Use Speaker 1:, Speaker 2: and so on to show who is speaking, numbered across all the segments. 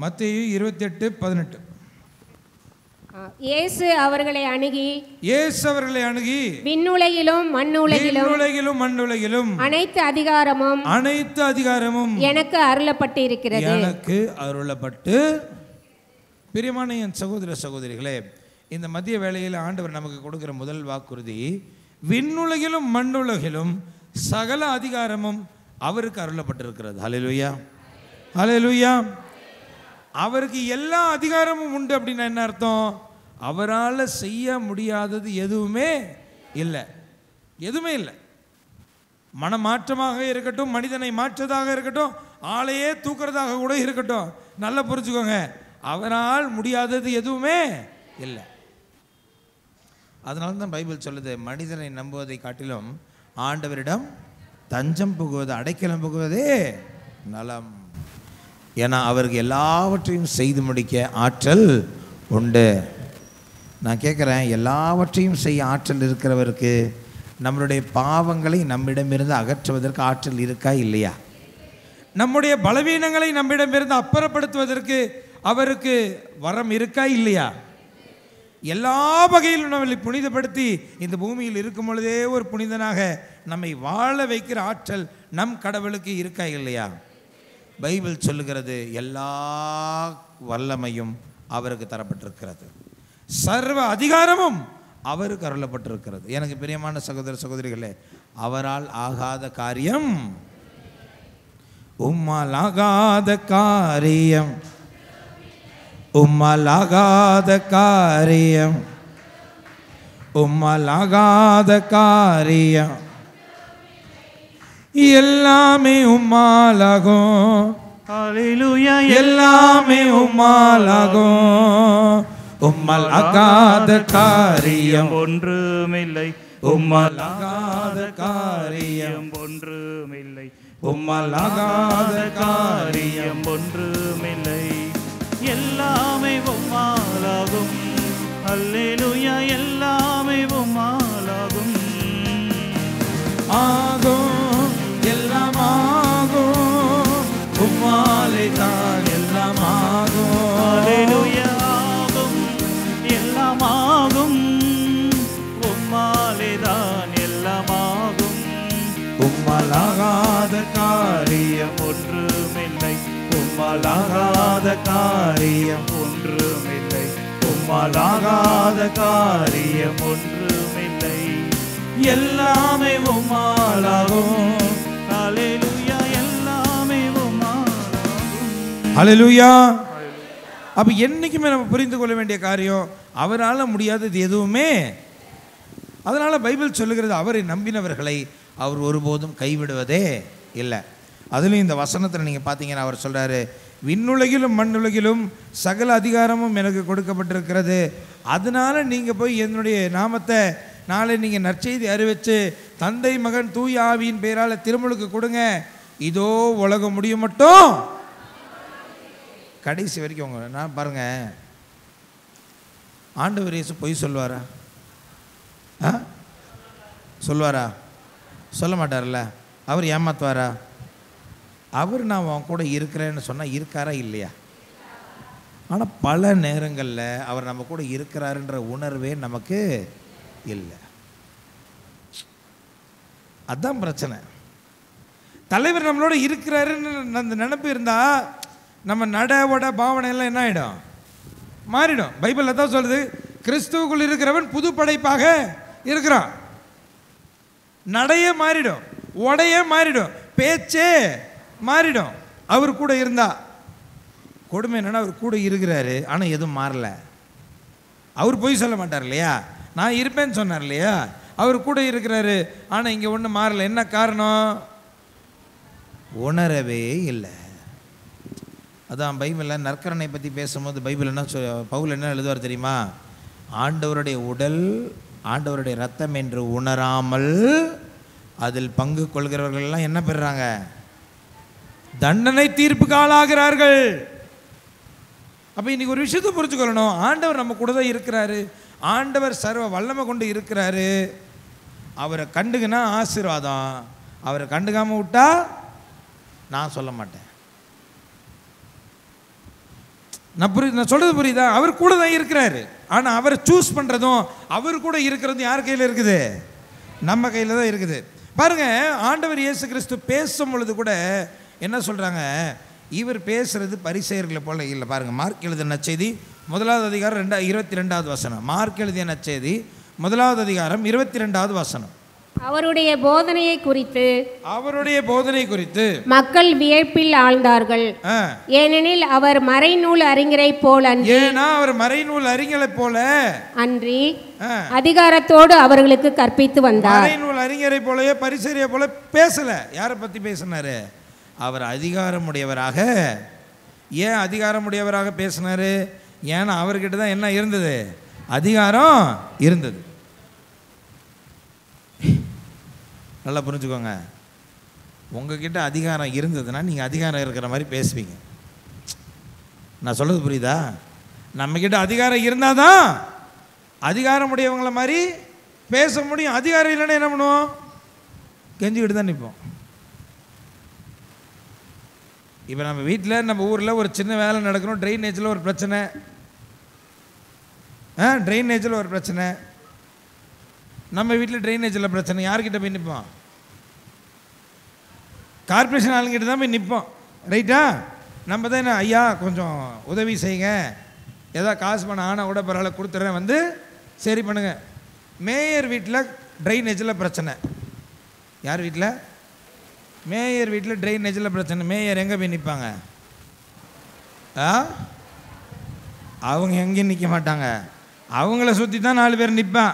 Speaker 1: மத்தேயு 28:18.
Speaker 2: இயேசு அவர்களை அணுகி
Speaker 1: விண்ணுலகிலும் மண்ணுலகிலும்
Speaker 2: அனைத்து அதிகாரமும் எனக்கு
Speaker 1: அருளப்பட்டு. பிரியமான என் சகோதர சகோதரிகளே, இந்த மதிய வேளையில் ஆண்டவர் நமக்கு கொடுக்கிற முதல் வாக்குறுதி, விண்ணுலகிலும் மண்ணுலகிலும் சகல அதிகாரமும் அவருக்கு அருளப்பட்டிருக்கிறது. ஹல்லேலூயா, ஹல்லேலூயா. அவருக்கு எல்லா அதிகாரமும் உண்டு. அப்படின்னா என்ன அர்த்தம்? அவரால் செய்ய முடியாதது எதுவுமே இல்லை, எதுவுமே இல்லை. மனமாற்றமாக இருக்கட்டும், மனிதனை மாற்றதாக இருக்கட்டும், ஆளையே தூக்குறதாக கூட இருக்கட்டும், நல்லா புரிஞ்சுக்கோங்க, அவரால் முடியாதது எதுவுமே இல்லை. அதனால தான் பைபிள் சொல்லுது, மனிதனை நம்புவதை காட்டிலும் ஆண்டவரிடம் தஞ்சம் புகுவது, அடைக்கலம் புகுவதே நலம். ஏன்னா அவருக்கு எல்லாவற்றையும் செய்து முடிக்க ஆற்றல் உண்டு. நான் கேட்குறேன், எல்லாவற்றையும் செய்ய ஆற்றல் இருக்கிறவருக்கு நம்மளுடைய பாவங்களை நம்மிடமிருந்து அகற்றுவதற்கு ஆற்றல் இருக்கா இல்லையா? நம்முடைய பலவீனங்களை நம்மிடமிருந்து அப்புறப்படுத்துவதற்கு அவருக்கு வரம் இருக்கா இல்லையா? எல்லா வகையிலும் நம்மளை புனிதப்படுத்தி இந்த பூமியில் இருக்கும் பொழுதே ஒரு புனிதனாக நம்மை வாழ வைக்கிற ஆற்றல் நம் கடவுளுக்கு இருக்கா இல்லையா? பைபிள் சொல்லுகிறது, எல்லா வல்லமையும் அவருக்கு தரப்பட்டிருக்கிறது, சர்வ அதிகாரமும் அவருக்கு அருளப்பட்டிருக்கிறது. எனக்கு பிரியமான சகோதர சகோதரிகளே, அவரால் ஆகாத காரியம், உம்மால் ஆகாத காரியம், உம்மால் ஆகாத காரியம், உம்மால் ஆகாத காரியம், எல்லாமே உம்மாலாகும்.
Speaker 3: ஹல்லேலூயா,
Speaker 1: எல்லாமே உம்மாலாகும். உம்மால் ஆகாத காரியம்
Speaker 3: ஒன்றுமில்லை,
Speaker 1: உம்மால் ஆகாத காரியம்
Speaker 3: ஒன்றுமில்லை,
Speaker 1: உம்மால் ஆகாத காரியம்
Speaker 3: ஒன்றுமில்லை, எல்லாமே உம்மாலாகும். ஹல்லேலூயா, எல்லாமே உம்மாலாகும்.
Speaker 1: ஆகும், எல்லாம் ஆகும், உம்மாலே தான் எல்லாம் ஆகும்.
Speaker 3: ஹல்லேலூயா, ஆகும், எல்லாம் ஆகும், உம்மாலே தான் எல்லாம் ஆகும்.
Speaker 1: உம்மால் ஆகாத காரியம்
Speaker 3: ஒன்றுமில்லை,
Speaker 1: உம்மால் ஆகாத காரியம்
Speaker 3: ஒன்றுமில்லை,
Speaker 1: உம்மால் ஆகாத காரியம்
Speaker 3: ஒன்றுமில்லை,
Speaker 1: எல்லாமே உம்மாலாகும்.
Speaker 3: ஹல்லேலூயா, எல்லாமே உம்மாலாகும்.
Speaker 1: ஹல்லேலூயா. அப்போ என்றைக்குமே நம்ம புரிந்து கொள்ள வேண்டிய காரியம், அவரால் முடியாதது எதுவுமே. அதனால் பைபிள் சொல்லுகிறது, அவரை நம்பினவர்களை அவர் ஒருபோதும் கைவிடுவதே இல்லை. அதுலேயும் இந்த வசனத்தில் நீங்கள் பார்த்தீங்கன்னா அவர் சொல்கிறாரு, விண்ணுலகிலும் மண்ணுலகிலும் சகல அதிகாரமும் எனக்கு கொடுக்கப்பட்டிருக்கிறது, அதனால் நீங்கள் போய் என்னுடைய நாமத்தை நாளை நீங்கள் நற்செய்தி அறிவித்து தந்தை மகன் தூய ஆவியின் பெயரால் திருமுழுக்கு கொடுங்க, இதோ உலகம் முடியும் மட்டும் கடைசி வரைக்கும் உங்க நான் பாருங்கள், ஆண்டவர் இயேசு பொய் சொல்வாரா? சொல்வாரா? சொல்ல மாட்டார்ல. அவர் ஏமாத்துவாரா? அவர் நான் அவன் கூட இருக்கிறேன்னு சொன்னால் இருக்காரா இல்லையா? ஆனால் பல நேரங்களில் அவர் நம்ம கூட இருக்கிறாருன்ற உணர்வே நமக்கு இல்லை. அதுதான் பிரச்சனை. தலைவர் நம்மளோட இருக்கிறாருன்னு அந்த நினைப்பு இருந்தால் நம்ம நடவோட பாவனை எல்லாம் என்ன ஆகிடும்? மாறிடும். பைபிளில் தான் சொல்லுது, கிறிஸ்துவுக்குள் இருக்கிறவன் புது படைப்பாக இருக்கிறான். நடையே மாறிடும், உடையே மாறிடும், பேச்சே மாறிடும். அவர் கூட இருந்தா. கொடுமை என்னன்னா, அவர் கூட இருக்கிறாரு ஆனால் எதுவும் மாறல. அவர் பொய் சொல்ல மாட்டார் இல்லையா? நான் இருப்பேன்னு சொன்னார் இல்லையா? அவர் கூட இருக்கிறாரு ஆனால் இங்கே ஒன்றும் மாறல. என்ன காரணம்? உணரவே இல்லை. அதான் பைபிளில் நற்கரணை பற்றி பேசும்போது பைபிள் என்ன பவுல் என்ன எழுதுவார் தெரியுமா? ஆண்டவருடைய உடல், ஆண்டவருடைய ரத்தம் என்று உணராமல் அதில் பங்கு கொள்கிறவர்கள்லாம் என்ன பெறுறாங்க? தண்டனை தீர்ப்புக்கு ஆளாகிறார்கள். அப்போ இன்னைக்கு ஒரு விஷயத்தை புரிஞ்சுக்கொள்ளணும், ஆண்டவர் நம்ம கூட தான் இருக்கிறாரு, ஆண்டவர் சர்வ வல்லமை கொண்டு இருக்கிறாரு. அவரை கண்டுக்குன்னா ஆசீர்வாதம், அவரை கண்டுக்காமல் விட்டா நான் சொல்ல மாட்டேன். நான் சொல்கிறது புரியுதா? அவர் கூட தான் இருக்கிறாரு. ஆனால் அவரை சூஸ் பண்ணுறதும் அவர் கூட இருக்கிறதும் யார் கையில் இருக்குது? நம்ம கையில் தான் இருக்குது. பாருங்கள், ஆண்டவர் இயேசு கிறிஸ்து பேசும் பொழுது கூட என்ன சொல்கிறாங்க? இவர் பேசுகிறது பரிசேயர்களை போல இல்லை. பாருங்கள், மார்க் எழுதிய நற்செய்தி 1வது அதிகாரம் 22வது வசனம். மார்க் எழுதிய நற்செய்தி 1வது அதிகாரம் 22வது வசனம்.
Speaker 2: அவருடைய போதனையை குறித்து மக்கள் வியப்பில் ஆழ்ந்தார்கள். ஏனெனில் அவர் மறைநூல் அறிஞரை போல அன்றி அதிகாரத்தோடு அவர்களுக்கு கற்பித்து வந்தார்.
Speaker 1: மறைநூல் அறிஞரை போலவே பரிசேயரை போல பேசல. யாரை பத்தி பேசினாரு? அவர் அதிகாரமுடையவராக. ஏன் அதிகாரமுடையவராக பேசினாரு? ஏன்னா அவர்கிட்ட தான் என்ன இருந்தது? அதிகாரம் இருந்தது. நல்லா புரிஞ்சுக்கோங்க. உங்ககிட்ட அதிகாரம் இருந்ததுன்னா நீங்கள் அதிகாரம் இருக்கிற மாதிரி பேசுவீங்க. நான் சொல்கிறது புரியுதா? நம்மக்கிட்ட அதிகாரம் இருந்தால் தான் அதிகாரமுடையவங்கள மாதிரி பேச முடியும். அதிகாரம் இல்லைன்னா என்ன பண்ணுவோம்? கெஞ்சிக்கிட்டு தான் நிற்போம். இப்போ நம்ம வீட்டில், நம்ம ஊரில் ஒரு சின்ன வேலை நடக்கணும். ட்ரைனேஜில் ஒரு பிரச்சனை. ட்ரைனேஜில் ஒரு பிரச்சனை. நம்ம வீட்டில் ட்ரைனேஜில் பிரச்சனை. யார்கிட்ட போய் நிற்போம்? கார்பரேஷன் ஆளுங்கிட்ட தான் போய் நிற்போம். ரைட்டா? நம்ம தான் என்ன, ஐயா கொஞ்சம் உதவி செய்யுங்க, ஏதாவது காசு பண்ண ஆனால் கூட பரவாயில்ல கொடுத்துட்றேன், வந்து சரி பண்ணுங்கள். மேயர் வீட்டில் ட்ரைனேஜில் பிரச்சனை. யார் வீட்டில்? மேயர் வீட்டில் ட்ரைனேஜில் பிரச்சனை. மேயர் எங்கே போய் நிற்பாங்க? அவங்க எங்கேயும் நிற்க மாட்டாங்க. அவங்கள சுற்றி தான் 4 பேர் நிற்பான்.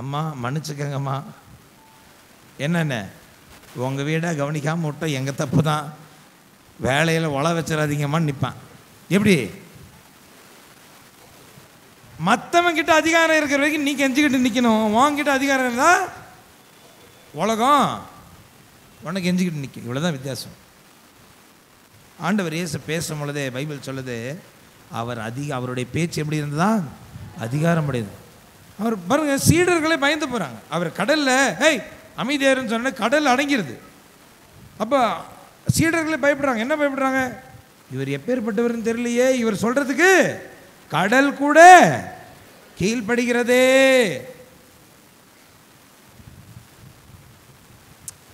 Speaker 1: அம்மா மன்னிச்சுக்கங்கம்மா, என்னென்ன உங்கள் வீடை கவனிக்காமல் விட்டோம், எங்கள் தப்பு தான், வேலையில் உழ வச்சிடாதீங்கம்மான்னு நிற்பான். எப்படி? மற்றவங்கிட்ட அதிகாரம் இருக்கிற வரைக்கும் நீ கெஞ்சிக்கிட்டு நிற்கணும். உங்ககிட்ட அதிகாரம் இருந்தால் உலகம் உனக்கு கெஞ்சிக்கிட்டு நிற்கும். இவ்வளோதான் வித்தியாசம். ஆண்டவர் இயேசு பேசும் பொழுதே பைபிள் சொல்லுது, அவருடைய பேச்சு எப்படி இருந்ததா? அதிகாரம் உடையது. அவர் பாருங்க, சீடர்களே பயந்து போகிறாங்க. அவர் கடலில் அமைதியாருன்னு சொன்ன கடல் அடங்கிடுது. அப்போ சீடர்களே பயப்படுறாங்க. என்ன பயப்படுறாங்க? இவர் எப்பேற்பட்டவர்னு தெரியலையே, இவர் சொல்கிறதுக்கு கடல் கூட கீழ்ப்படுகிறதே.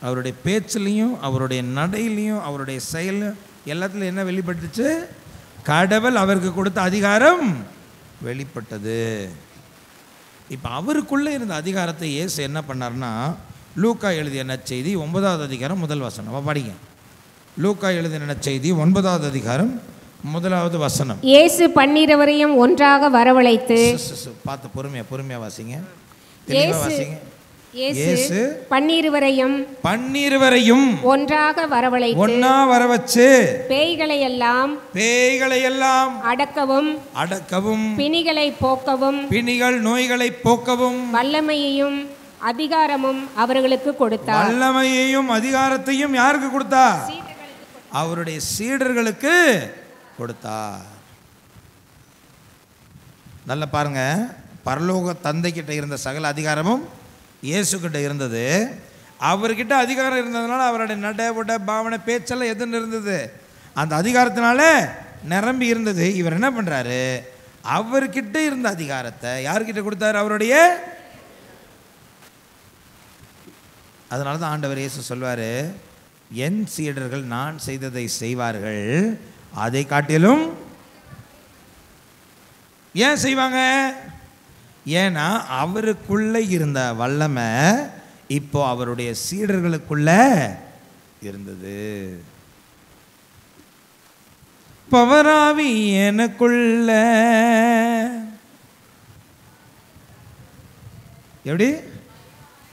Speaker 1: அவருடைய பேச்சிலையும் அவருடைய நடையிலையும் அவருடைய செயலும் எல்லாத்துலையும் என்ன வெளிப்பட்டுச்சு? கடவுள் அவருக்கு கொடுத்த அதிகாரம் வெளிப்பட்டது. இப்போ அவருக்குள்ளே இருந்த அதிகாரத்தை இயேசு என்ன பண்ணார்னா, லூக்கா எழுதிய நற்செய்தி 9வது அதிகாரம் 1 வசனம் படிங்க. லூக்கா எழுதிய நற்செய்தி 9வது அதிகாரம் 1வது வசனம்.
Speaker 2: இயேசு 12 ஒன்றாக வரவழைத்து,
Speaker 1: பார்த்து பொறுமையா வாசிங்க, தெளிவா வாசிங்க.
Speaker 2: இயேசு 12 ஒன்றாக வரவழைத்து பேய்களை எல்லாம் அடக்கவும் பிணிகள் நோய்களை போக்கவும் வல்லமையையும் அதிகாரமும் அவர்களுக்கு கொடுத்தார்.
Speaker 1: வல்லமையையும் அதிகாரத்தையும் யாருக்கு கொடுத்தார்? அவருடைய சீடர்களுக்கு கொடுத்தார். நல்லா பாருங்க, பரலோக தந்தை கிட்ட இருந்த சகல அதிகாரமும் இயேசு கிட்ட இருந்தது. அவர்கிட்ட அதிகாரம் இருந்ததுனால அவருடைய நட உட பாவனை பேச்செல்லாம் எதுன்னு இருந்தது? அந்த அதிகாரத்தினால நிரம்பி இருந்தது. இவர் என்ன பண்ணுறாரு? அவர்கிட்ட இருந்த அதிகாரத்தை யார்கிட்ட கொடுத்தாரு? அவருடைய. அதனால தான் ஆண்டவர் இயேசு சொல்வார், என் சீடர்கள் நான் செய்ததை செய்வார்கள், அதை காட்டிலும். ஏன் செய்வாங்க? ஏன்னா அவருக்குள்ள இருந்த வல்லமை இப்போ அவருடைய சீடர்களுக்குள்ள இருந்தது. பவராவி எனக்குள்ள. எப்படி?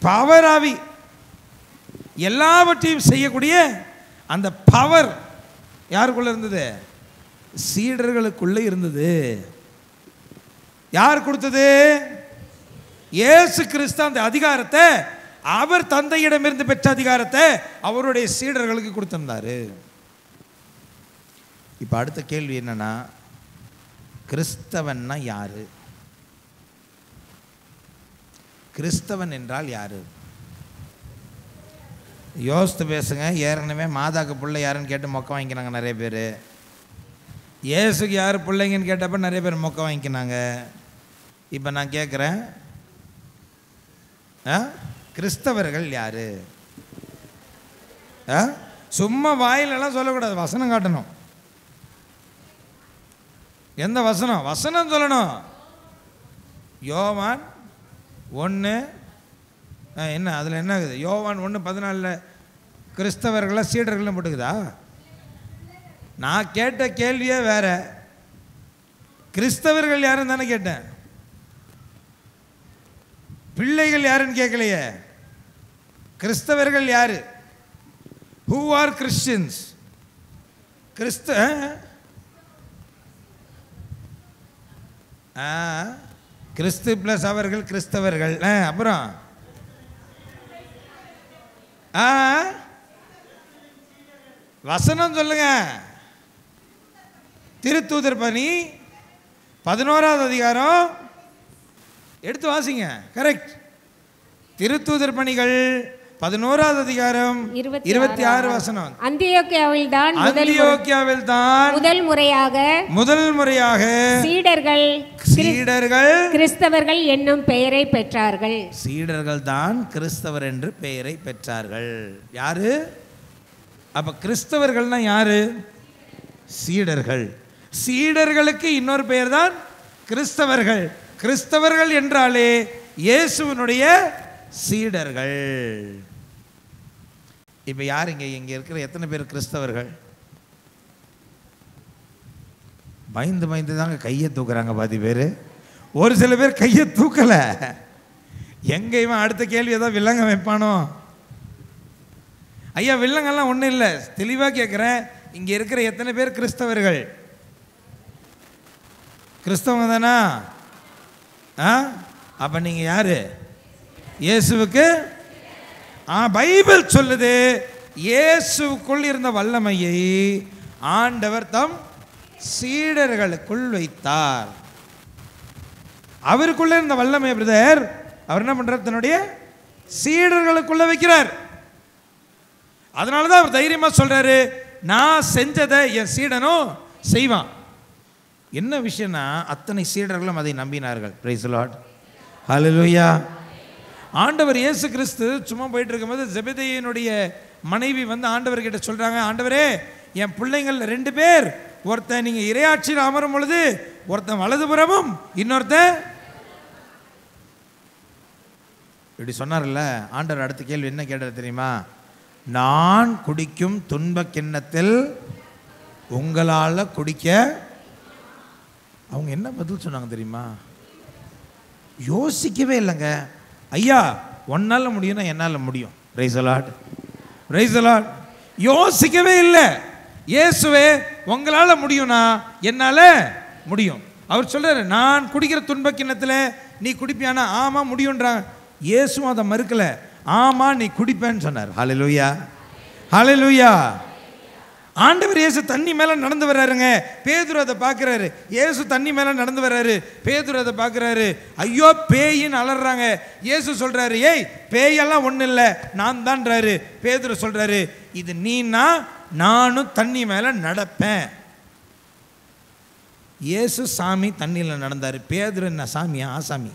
Speaker 1: பவராவி எல்லாவற்றையும் செய்யக்கூடிய அந்த பவர் யாருக்குள்ள இருந்தது? சீடர்களுக்குள்ள இருந்தது. யார் கொடுத்தது? இயேசு கிறிஸ்து அந்த அதிகாரத்தை, அவர் தந்தையிடமிருந்து பெற்ற அதிகாரத்தை அவருடைய சீடர்களுக்கு கொடுத்திருந்தாரு. இப்போ அடுத்த கேள்வி என்னன்னா, கிறிஸ்தவன்னா யாரு? கிறிஸ்தவன் என்றால் யாரு? யோசித்து பேசுங்க. ஏற்கனவே மாதாக்கு பிள்ளை யாருன்னு கேட்டு மொக்க வாங்கிக்கிறாங்க நிறைய பேர். இயேசுக்கு யார் பிள்ளைங்கன்னு கேட்டப்ப நிறைய பேர் மொக்க வாங்கிக்கினாங்க. இப்போ நான் கேட்குறேன், கிறிஸ்தவர்கள் யாரு? சும்மா வாயிலெல்லாம் சொல்லக்கூடாது, வசனம் காட்டணும். எந்த வசனம்? வசனம் சொல்லணும். யோவான் 1 என்ன அதில் என்ன இருக்குது? யோவான் 1:14 கிறிஸ்தவர்களாக சீடர்கள்னு போட்டுக்குதா? நான் கேட்ட கேள்வியே வேற. கிறிஸ்தவர்கள் யாருன்னு தானே கேட்டேன், பிள்ளைகள் யாருன்னு கேட்கலையே. கிறிஸ்தவர்கள் யாரு? Who are Christians? Christ plus அவர்கள் கிறிஸ்தவர்கள். அப்புறம் வசனம் சொல்லுங்க. திருத்தூதர் பணி 11வது அதிகாரம் எடுத்து வாசிங்க. கரெக்ட். திருத்தூதர் பணிகள் 11வது அதிகாரம் 26 வசனம்.
Speaker 2: அந்தியோக்கியாவில் தான்
Speaker 1: முதல் முறையாக சீடர்கள்
Speaker 2: கிறிஸ்தவர்கள் என்னும் பெயரை பெற்றார்கள்.
Speaker 1: சீடர்கள் தான் கிறிஸ்தவர் என்று பெயரை பெற்றார்கள். யாரு அப்ப கிறிஸ்தவர்கள்னா யாரு? சீடர்கள். சீடர்களுக்கு இன்னொரு பெயர் தான் கிறிஸ்தவர்கள். கிறிஸ்தவர்கள் என்றாலே இயேசுவினுடைய சீடர்கள். இப்ப யார் இங்க இருக்கிற எத்தனை பேர் கிறிஸ்தவர்கள்? பயந்து தாங்க கையை தூக்குறாங்க பாதி பேர். ஒரு சில பேர் கையை தூக்கல. எங்க இவன் அடுத்த கேள்வி ஏதாவது வில்லங்க வைப்பானோ? ஐயா, வில்லங்கெல்லாம் ஒன்றும் இல்லை, தெளிவாக கேட்குறேன். இங்கே இருக்கிற எத்தனை பேர் கிறிஸ்தவர்கள்? கிறிஸ்தவங்க தானா? அப்போ நீங்கள் யாரு? இயேசுவுக்கு பைபிள் சொல்லுது, இயேசுக்குள் இருந்த வல்லமையை ஆண்டவர் தம் சீடர்களுக்குள் வைத்தார். அவருக்குள்ள இருந்த வல்லமை பிரதர் அவர் என்ன பண்றார்? தன்னுடைய சீடர்களுக்குள்ள வைக்கிறார். அதனாலதான் அவர் தைரியமா சொல்றாரு, நான் செஞ்சதை என் சீடனும் செய்வான். என்ன விஷயம்னா அத்தனை சீடர்களும் அதை நம்பினார்கள். Praise the lord. ஹல்லேலூயா. ஆண்டவர் இயேசு கிறிஸ்து சும்மா போயிட்டு இருக்கும்போது ஜெபதேயினுடைய மனைவி வந்து ஆண்டவர் கிட்ட சொல்றாங்க, ஆண்டவரே என் பிள்ளைங்கள் 2 பேர், ஒருத்தன் நீங்க இறையாட்சியில் அமரும் பொழுது ஒருத்தன் வலதுபுறமும் இன்னொருத்தன் இப்படி சொன்னார்ல. ஆண்டவர் அடுத்த கேள்வி என்ன கேட்டார் தெரியுமா? நான் குடிக்கும் துன்ப கிண்ணத்தில் உங்களால் குடிக்க. அவங்க என்ன பதில் சொன்னாங்க தெரியுமா? யோசிக்கவே இல்லைங்க. ஐயா, உன்னால முடியும்னா என்னால் முடியும். Price the Lord, price the Lord. யோசிக்கவே இல்லை. இயேசுவே உங்களால் முடியும்னா என்னால் முடியும். அவர் சொல்றாரு, நான் குடிக்கிற துன்ப கிண்ணத்தில் நீ குடிப்பியானா? ஆமா முடியும்ன்றாங்க. இயேசுவும் அதை மறுக்கல, ஆமா நீ குடிப்பேன்னு சொன்னார். ஹல்லேலூயா, ஹல்லேலூயா. ஆண்டவர் இயேசு தண்ணி மேலே நடந்து வர்றாருங்க. பேதுரு அதை பார்க்குறாரு. இயேசு தண்ணி மேலே நடந்து வர்றாரு. பேதுரு அதை பார்க்குறாரு. ஐயோ பேயின்னு அலறாங்க. இயேசு சொல்கிறாரு, ஏய் பேயெல்லாம் ஒன்றும் இல்லை, நான் தான்றாரு. பேதுரு சொல்கிறாரு, இது நீனா நானும் தண்ணி மேலே நடப்பேன். இயேசு சாமி தண்ணியில் நடந்தார். பேதுரு என்ன சாமியா? ஆசாமி.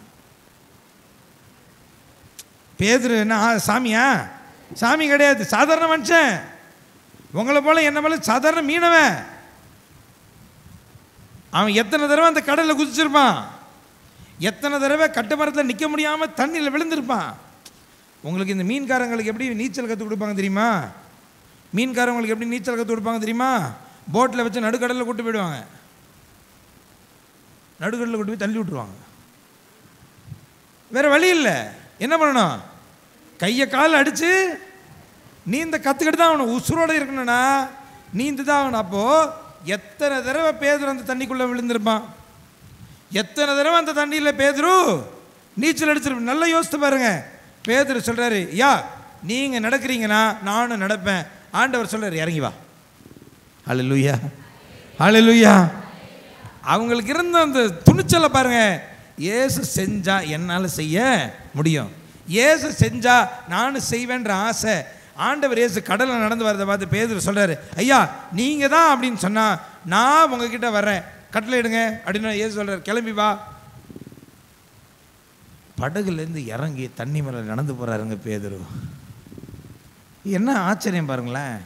Speaker 1: பேதுரு என்ன சாமியா? சாமி கிடையாது, சாதாரண மனுஷன். உங்களை போல என்ன போல சாதாரண மீனவன். அவன் எத்தனை தடவை அந்த கடலில் குதிச்சிருப்பான், எத்தனை தடவை கட்டுமரத்தில் நிற்க முடியாமல் தண்ணியில் விழுந்திருப்பான். உங்களுக்கு இந்த மீன்காரங்களுக்கு எப்படி நீச்சல் கற்றுக் கொடுப்பாங்க தெரியுமா? மீன்காரங்களுக்கு எப்படி நீச்சல் கற்றுக் கொடுப்பாங்க தெரியுமா? போட்டில் வச்சு நடுக்கடலில் கூட்டு போயிடுவாங்க. நடுக்கடலில் கூட்டு போய் தள்ளி விட்டுருவாங்க. வேற வழி இல்லை. என்ன பண்ணணும்? கையை கால் அடித்து நீந்த கற்றுக்கிட்டு தான் ஆகணும். உசுரோடு இருக்கணும்னா நீந்து தான் ஆகணும். அப்போது எத்தனை தடவை பேதுரு அந்த தண்ணிக்குள்ளே விழுந்திருப்பான், எத்தனை தடவை அந்த தண்ணியில் பேதுரு நீச்சல் அடிச்சிருப்பான். நல்லா யோசித்து பாருங்க. பேதுரு சொல்கிறாரு, யா நீங்கள் நடக்கிறீங்கன்னா நானும் நடப்பேன். ஆண்டவர் சொல்கிறார், இறங்கி வா. ஹல்லேலூயா, ஹல்லேலூயா. அவங்களுக்கு இருந்த அந்த துணிச்சலை பாருங்க. இயேசு செஞ்சா என்னால் செய்ய முடியும், இயேசு செஞ்சா நானும் செய்வேன்ற ஆசை. ஆண்டவர் இயேசு கடலில் நடந்து வரதை பார்த்து பேதுரு சொல்கிறாரு, ஐயா நீங்கள் தான் அப்படின்னு சொன்னால் நான் உங்ககிட்ட வர்றேன், கட்டளை எடுங்க அப்படின்னு ஏசு சொல்கிறார். கிளம்பி வா. படகுலேருந்து இறங்கி தண்ணி மேலே நடந்து போகிறாருங்க பேதுரு. என்ன ஆச்சரியம் பாருங்களேன்.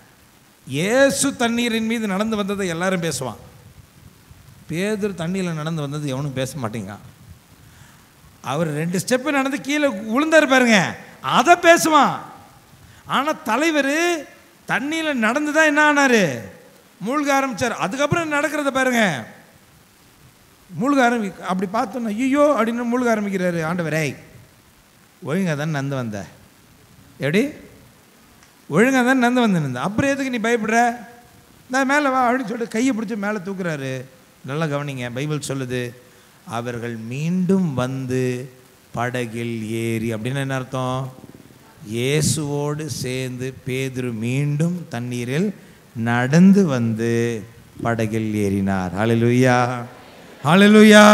Speaker 1: இயேசு தண்ணீரின் மீது நடந்து வந்ததை எல்லாரும் பேசுவான். பேதுரு தண்ணியில் நடந்து வந்தது எவனும் பேச மாட்டேங்க. அவர் 2 ஸ்டெப்பு நடந்து கீழே விழுந்தார் பாருங்க, அதை பேசுவான். ஆனால் தலைவர் தண்ணியில் நடந்து தான் என்ன ஆனார், மூழ்க ஆரம்பித்தார். அதுக்கப்புறம் நடக்கிறத பாருங்க, மூழ்க அப்படி பார்த்தோன்னா ஐயோ அப்படின்னு மூழ்க ஆரம்பிக்கிறாரு. ஆண்டவரே ஒழுங்காக தான் நடந்து வந்த, எப்படி ஒழுங்காக தான் நடந்து வந்து, அப்புறம் எதுக்கு நீ பயப்படுற, நான் மேலே வா அப்படின்னு சொல்லிட்டு கையை பிடிச்சி மேலே தூக்குறாரு. நல்லா கவனிங்க, பைபிள் சொல்லுது அவர்கள் மீண்டும் வந்து படகில் ஏறி, அப்படின்னு என்ன அர்த்தம், இயேசுவோடு சேர்ந்து பேதுரு மீண்டும் தண்ணீரில் நடந்து வந்து படகில் ஏறினார். ஹல்லேலூயா, ஹல்லேலூயா.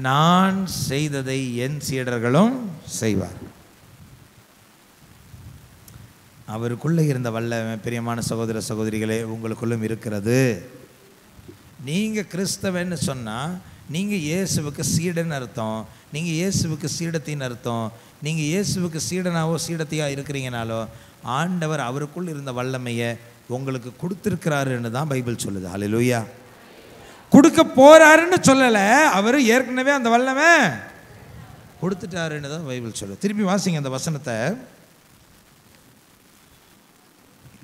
Speaker 1: நான் செய்ததை என் சீடர்களும் செய்வார். அவருக்குள்ளே இருந்த வல்லமை பிரியமான சகோதர சகோதரிகளே உங்களுக்குள்ளும் இருக்கிறது. நீங்கள் கிறிஸ்தவன்னு சொன்னால் நீங்கள் இயேசுவுக்கு சீடன்னு அர்த்தம். நீங்கள் இயேசுவுக்கு சீடத்தின் அர்த்தம். நீங்கள் இயேசுவுக்கு சீடனாவோ சீடத்தையாக இருக்கிறீங்கனாலோ ஆண்டவர் அவருக்குள் இருந்த வல்லமையை உங்களுக்கு கொடுத்துருக்கிறாருன்னு தான் பைபிள் சொல்லுது. ஹல்லேலூயா. கொடுக்க போகிறாருன்னு சொல்லலை, அவர் ஏற்கனவே அந்த வல்லமை கொடுத்துட்டாருன்னு தான் பைபிள் சொல்லுது. திருப்பி வாசிங்க அந்த வசனத்தை.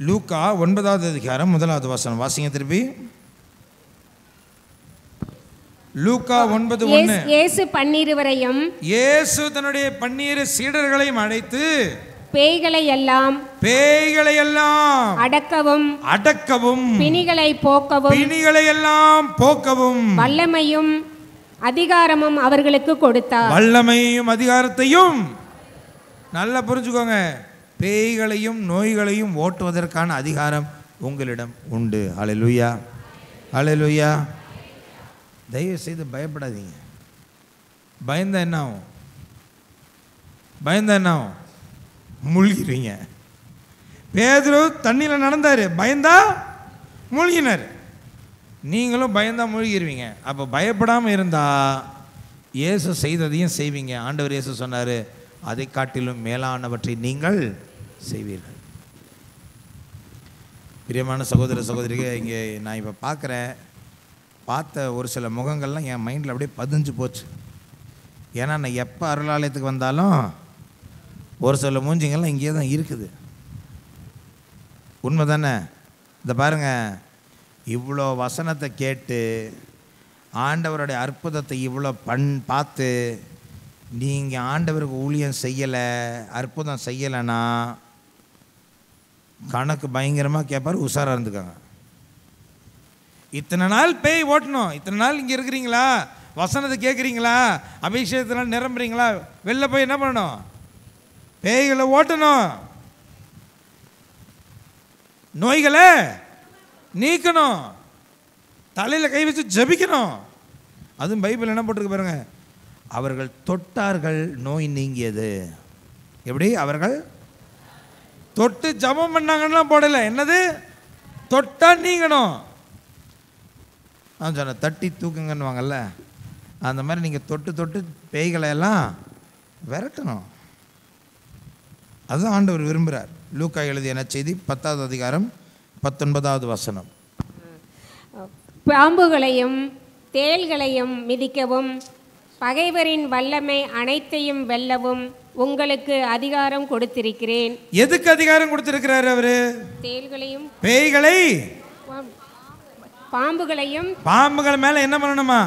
Speaker 1: லூக்கா 9வது அதிகாரம் 1வது வசனம் வாசிங்க திருப்பி. லூக்கா 9:1.
Speaker 2: இயேசு 12
Speaker 1: இயேசு தன்னுடைய 12 சீடர்களையும் அழைத்து
Speaker 2: பேய்களை எல்லாம் அடக்கவும் பிணிகளை எல்லாம் போக்கவும் வல்லமையும் அதிகாரமும் அவர்களுக்கு கொடுத்தார்.
Speaker 1: வல்லமையும் அதிகாரத்தையும் நல்லா புரிஞ்சுக்கோங்க. பேய்களையும் நோய்களையும் ஓட்டுவதற்கான அதிகாரம் உங்களிடம் உண்டு. ஹல்லேலூயா, ஹல்லேலூயா. தயவு செய்து பயப்படாதீங்க. பயந்தா என்ன ஆகும், பயந்தா என்ன ஆகும், மூழ்கிடுவீங்க. பேதுரு தண்ணியில் நடந்தார், பயந்தா மூழ்கினார். நீங்களும் பயந்தா மூழ்கிடுவீங்க. அப்போ பயப்படாமல் இருந்தால் இயேசு செய்ததையும் செய்வீங்க. ஆண்டவர் இயேசு சொன்னார், அதை காட்டிலும் மேலானவற்றை நீங்கள் செய்வீர்கள். பிரியமான சகோதர சகோதரிகள், இங்கே நான் இப்போ பார்த்த ஒரு சில முகங்கள்லாம் என் மைண்டில் அப்படியே பதிஞ்சு போச்சு. ஏன்னா நான் எப்போ அருளாலயத்துக்கு வந்தாலும் ஒரு சில மூஞ்சிங்கள்லாம் இங்கே தான் இருக்குது. உண்மை தானே? இந்த பாருங்கள், இவ்வளோ வசனத்தை கேட்டு ஆண்டவருடைய அற்புதத்தை இவ்வளோ பார்த்து நீங்கள் ஆண்டவருக்கு ஊழியம் செய்யலை, அற்புதம் செய்யலைன்னா கணக்கு பயங்கரமாக கேட்பார். உஷாராக இருந்துக்காங்க. இத்தனை நாள் பேய் ஓட்டணும், இத்தனை நாள் இங்கே இருக்கிறீங்களா, வசனத்தை கேட்குறீங்களா, அபிஷேகத்தினால் நிரம்புறீங்களா, வெளில போய் என்ன பண்ணணும், பேய்களை ஓட்டணும், நோய்களை நீக்கணும், தலையில் கை வச்சு ஜபிக்கணும். அதுவும் பைபிள் என்ன போட்டிருக்கு பாருங்க, அவர்கள் தொட்டார்கள் நோய் நீங்கியது. எப்படி அவர்கள் தொட்டு ஜபம் பண்ணாங்கன்னா போடலை, என்னது தொட்டா நீங்கணும். சொன்ன தட்டி தூக்குங்கன்னு வாங்கல்ல, அந்த மாதிரி நீங்கள் தொட்டு பேய்களை எல்லாம் விரட்டணும். அதுதான் ஆண்டவர் விரும்புகிறார். லூக்கா எழுதிய நற்செய்தி 10வது அதிகாரம் 19வது வசனம்.
Speaker 2: பாம்புகளையும் தேள்களையும் மிதிக்கவும் பகைவரின் வல்லமை அனைத்தையும் வெல்லவும் உங்களுக்கு அதிகாரம் கொடுத்திருக்கிறேன்.
Speaker 1: எதுக்கு அதிகாரம் கொடுத்திருக்கிறார் அவரு?
Speaker 2: தேள்களையும்
Speaker 1: பேய்களை பாம்புகள் மேல என்ன பண்ணணுமா,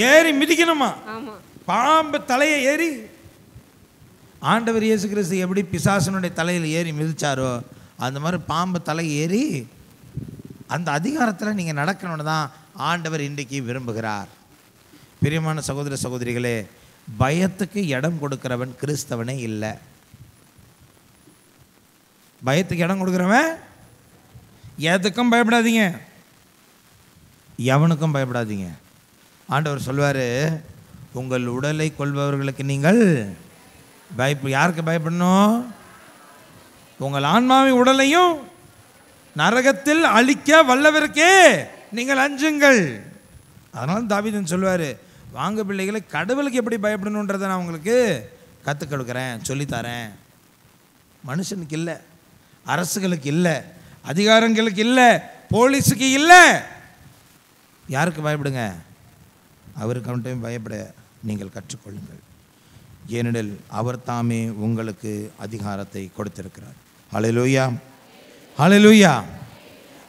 Speaker 1: ஏறி மிதிக்கணுமா. பாம்பு தலையை ஏறி ஆண்டவர் இயேசு கிறிஸ்து எப்படி பிசாசனுடைய தலையில் ஏறி மிதிச்சாரோ அந்த மாதிரி பாம்பு தலை ஏறி அந்த அதிகாரத்தில் நீங்கள் நடக்கணும்னு தான் ஆண்டவர் இன்றைக்கு விரும்புகிறார். பிரியமான சகோதர சகோதரிகளே, பயத்துக்கு இடம் கொடுக்கிறவன் கிறிஸ்தவனே இல்லை. பயத்துக்கு இடம் கொடுக்குறவன் எதுக்கும் பயப்படாதீங்க, எவனுக்கும் பயப்படாதீங்க. ஆண்டவர் சொல்வார், உங்கள் உடலை கொள்பவர்களுக்கு நீங்கள் யாருக்கு பயப்படணும்? உங்கள் ஆன்மாவின் உடலையும் நரகத்தில் அழிக்க வல்லவருக்கே நீங்கள் அஞ்சுங்கள். அதனால தாவீது சொல்லுவார், வாங்க பிள்ளைகளை, கடவுளுக்கு எப்படி பயப்படணுன்றதை நான் உங்களுக்கு கற்றுக் கொடுக்குறேன், சொல்லித்தரேன். மனுஷனுக்கு இல்லை, அரசுகளுக்கு இல்லை, அதிகாரங்களுக்கு இல்லை, போலீஸுக்கு இல்லை. யாருக்கு பயப்படுங்க? அவருக்கு மட்டும் பயப்பட நீங்கள் கற்றுக்கொள்ளுங்கள். ஏனெனில் அவர் தாமே உங்களுக்கு அதிகாரத்தை கொடுத்திருக்கிறார். ஹல்லேலூயா, ஹல்லேலூயா.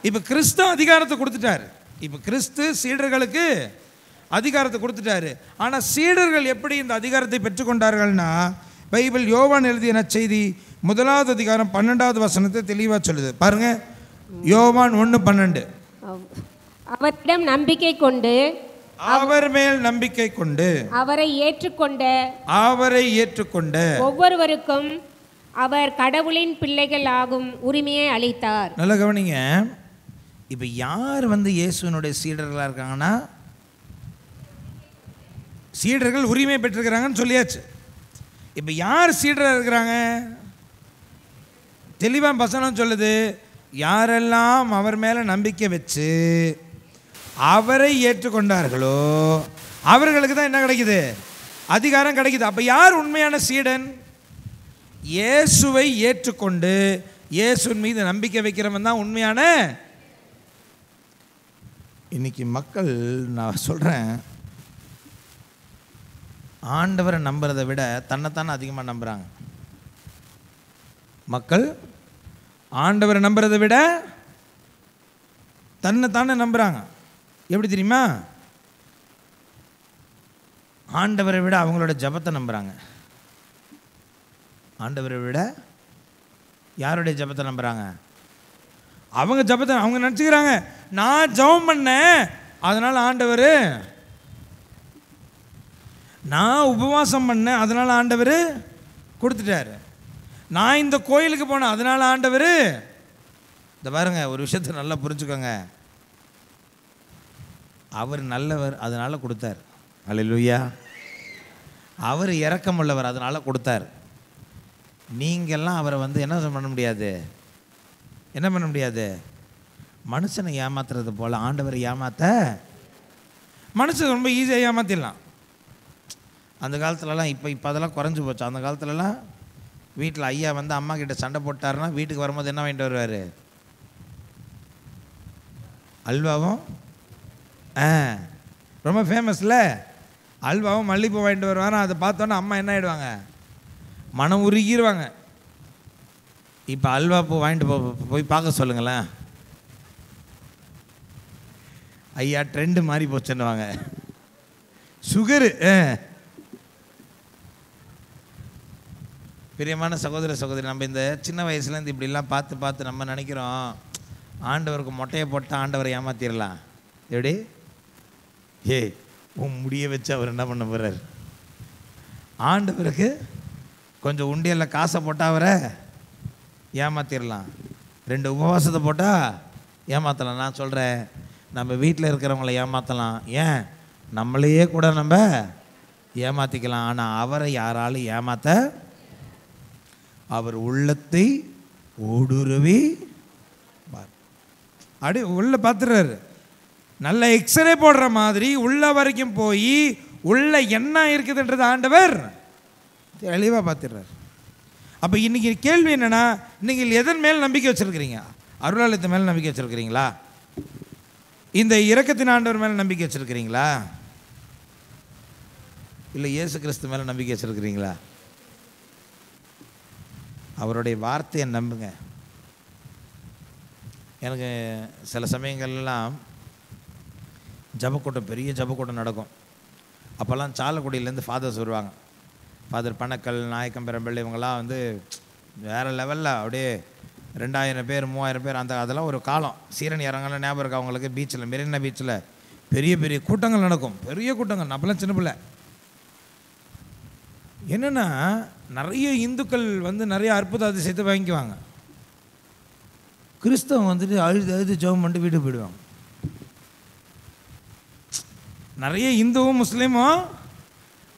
Speaker 1: இப்போ கிறிஸ்து அதிகாரத்தை கொடுத்துட்டார். இப்போ கிறிஸ்து சீடர்களுக்கு அதிகாரத்தை கொடுத்துட்டாரு. ஆனால் சீடர்கள் எப்படி இந்த அதிகாரத்தை பெற்றுக்கொண்டார்கள்னா, பைபிள் யோவான் எழுதிய நற்செய்தி 1வது அதிகாரம் 12வது வசனத்தை தெளிவாக சொல்லுது. பாருங்க, யோவான் 1:12.
Speaker 2: அவரிடம் நம்பிக்கை கொண்டு,
Speaker 1: அவர் மேல் நம்பிக்கை கொண்டு,
Speaker 2: அவரை ஏற்றுக்கொண்ட ஒவ்வொருவருக்கும் அவர் கடவுளின் பிள்ளைகள் ஆகும் உரிமையை அளித்தார்.
Speaker 1: நல்ல கவனிங்க. இப்போ யார் இயேசுனுடைய சீடர்களாக இருக்காங்கன்னா, சீடர்கள் உரிமை பெற்றிருக்கிறாங்கன்னு சொல்லியாச்சு. இப்போ யார் சீடராக இருக்கிறாங்க? தெளிவாக வசனம் சொல்லுது, யாரெல்லாம் அவர் மேலே நம்பிக்கை வச்சு அவரை ஏற்றுக்கொண்டார்களோ அவர்களுக்கு தான் என்ன கிடைக்குது? அதிகாரம் கிடைக்குது. அப்போ யார் உண்மையான சீடன்? இயேசுவை ஏற்றுக்கொண்டு இயேசுவின் மீது நம்பிக்கை வைக்கிறவன் தான் உண்மையான. இன்னைக்கு மக்கள், நான் சொல்கிறேன், ஆண்டவரை நம்புறதை விட தன்னைத்தானே அதிகமாக நம்புகிறாங்க. மக்கள் ஆண்டவரை நம்புறதை விட தன்னைத்தானே நம்புகிறாங்க. எப்படி தெரியுமா? ஆண்டவரை விட அவங்களோட ஜபத்தை நம்புகிறாங்க. ஆண்டவரை விட யாருடைய ஜபத்தை நம்புகிறாங்க? அவங்க ஜபத்தை. அவங்க நினச்சிக்கிறாங்க, நான் ஜபம் பண்ணேன் அதனால் ஆண்டவர், நான் உபவாசம் பண்ணேன் அதனால் ஆண்டவர் கொடுத்துட்டாரு, நான் இந்த கோயிலுக்கு போனேன் அதனால் ஆண்டவர். இந்த பாருங்க, ஒரு விஷயத்தை நல்லா புரிஞ்சுக்கோங்க, அவர் நல்லவர் அதனால் கொடுத்தார். அல்லேலூயா. அவர் இரக்கமுள்ளவர் அதனால் கொடுத்தார். நீங்கள்லாம் அவரை என்ன பண்ண முடியாது? என்ன பண்ண முடியாது? மனுஷனை ஏமாத்துறது போல் ஆண்டவரை ஏமாற்ற மனுஷன் ரொம்ப ஈஸியாக ஏமாற்றிடலாம். அந்த காலத்துலலாம், இப்போ அதெல்லாம் குறைஞ்சி போச்சு. அந்த காலத்துலலாம் வீட்டில் ஐயா அம்மா கிட்ட சண்டை போட்டாருன்னா வீட்டுக்கு வரும்போது என்ன வாங்கிட்டு வருவார்? அல்வாவும், ரொம்ப ஃபேமஸில் அல்வாவும் மல்லிகைப்பூ வாங்கிட்டு வருவாங்க. அதை பார்த்தோன்னே அம்மா என்ன ஆகிடுவாங்க? மனம் உருகிடுவாங்க. இப்போ அல்வா பூ வாங்கிட்டு போய் பார்க்க சொல்லுங்களேன், ஐயா ட்ரெண்டு மாறி போச்சுன்னுவாங்க. சுகரு. பிரியமான சகோதர சகோதரி, நம்ம இந்த சின்ன வயசுலேருந்து இப்படிலாம் பார்த்து பார்த்து நம்ம நினைக்கிறோம், ஆண்டவருக்கு மொட்டையை போட்டால் ஆண்டவரை ஏமாத்திடலாம். எப்படி? உன் முடிய வச்சு அவர் என்ன பண்ண போகிறார்? ஆண்டவருக்கு கொஞ்சம் உண்டியலில் காசை போட்டால் அவரை ஏமாத்திடலாம். 2 உபவாசத்தை போட்டால் ஏமாற்றலாம். நான் சொல்கிறேன், நம்ம வீட்டில் இருக்கிறவங்கள ஏமாற்றலாம், ஏன் நம்மளையே கூட நம்ம ஏமாற்றிக்கலாம். ஆனால் அவரை யாராலும் ஏமாற்ற, அவர் உள்ளத்தை ஊடுருவி அப்படி உள்ள பார்த்துறாரு. நல்ல எக்ஸ்ரே போடுற மாதிரி உள்ள வரைக்கும் போய் உள்ள என்ன இருக்குதுன்றது ஆண்டவர் தெளிவாக பார்த்துடுறார். அப்போ இன்றைக்கி கேள்வி என்னென்னா, நீங்கள் எதன் மேல் நம்பிக்கை வச்சுருக்கிறீங்க? அருளாலயத்து மேலே நம்பிக்கை வச்சுருக்கிறீங்களா? இந்த இரக்கத்தின் ஆண்டவர் மேலே நம்பிக்கை வச்சுருக்கிறீங்களா? இல்லை இயேசு கிறிஸ்து மேலே நம்பிக்கை வச்சுருக்கிறீங்களா? அவருடைய வார்த்தையை நம்புங்க. எனக்கு சில சமயங்கள்லாம் ஜபக்கூட்டம், பெரிய ஜபக்கூட்டம் நடக்கும். அப்போல்லாம் சாலக்குடியிலேருந்து ஃபாதர்ஸ் வருவாங்க. ஃபாதர் பணக்கல், நாயக்கம், பெரம்பள்ளி, இவங்கெல்லாம் வேறு லெவலில் அப்படியே 2000 பேர் 3000 பேர். அதெல்லாம் ஒரு காலம். சீரணி இறங்கலாம் ஞாபகம் இருக்கா அவங்களுக்கு? பீச்சில், மெரினா பீச்சில் பெரிய பெரிய கூட்டங்கள் நடக்கும், பெரிய கூட்டங்கள். அப்போல்லாம் சின்ன பிள்ளை. என்னென்னா, நிறைய இந்துக்கள் நிறைய அற்புத அதிசயத்தை வாங்கிக்குவாங்க. கிறிஸ்தவம் அழுது ஜெபம் பண்ணிட்டு வீட்டுக்கு போயிடுவாங்க. நிறைய இந்துவும் முஸ்லீமும்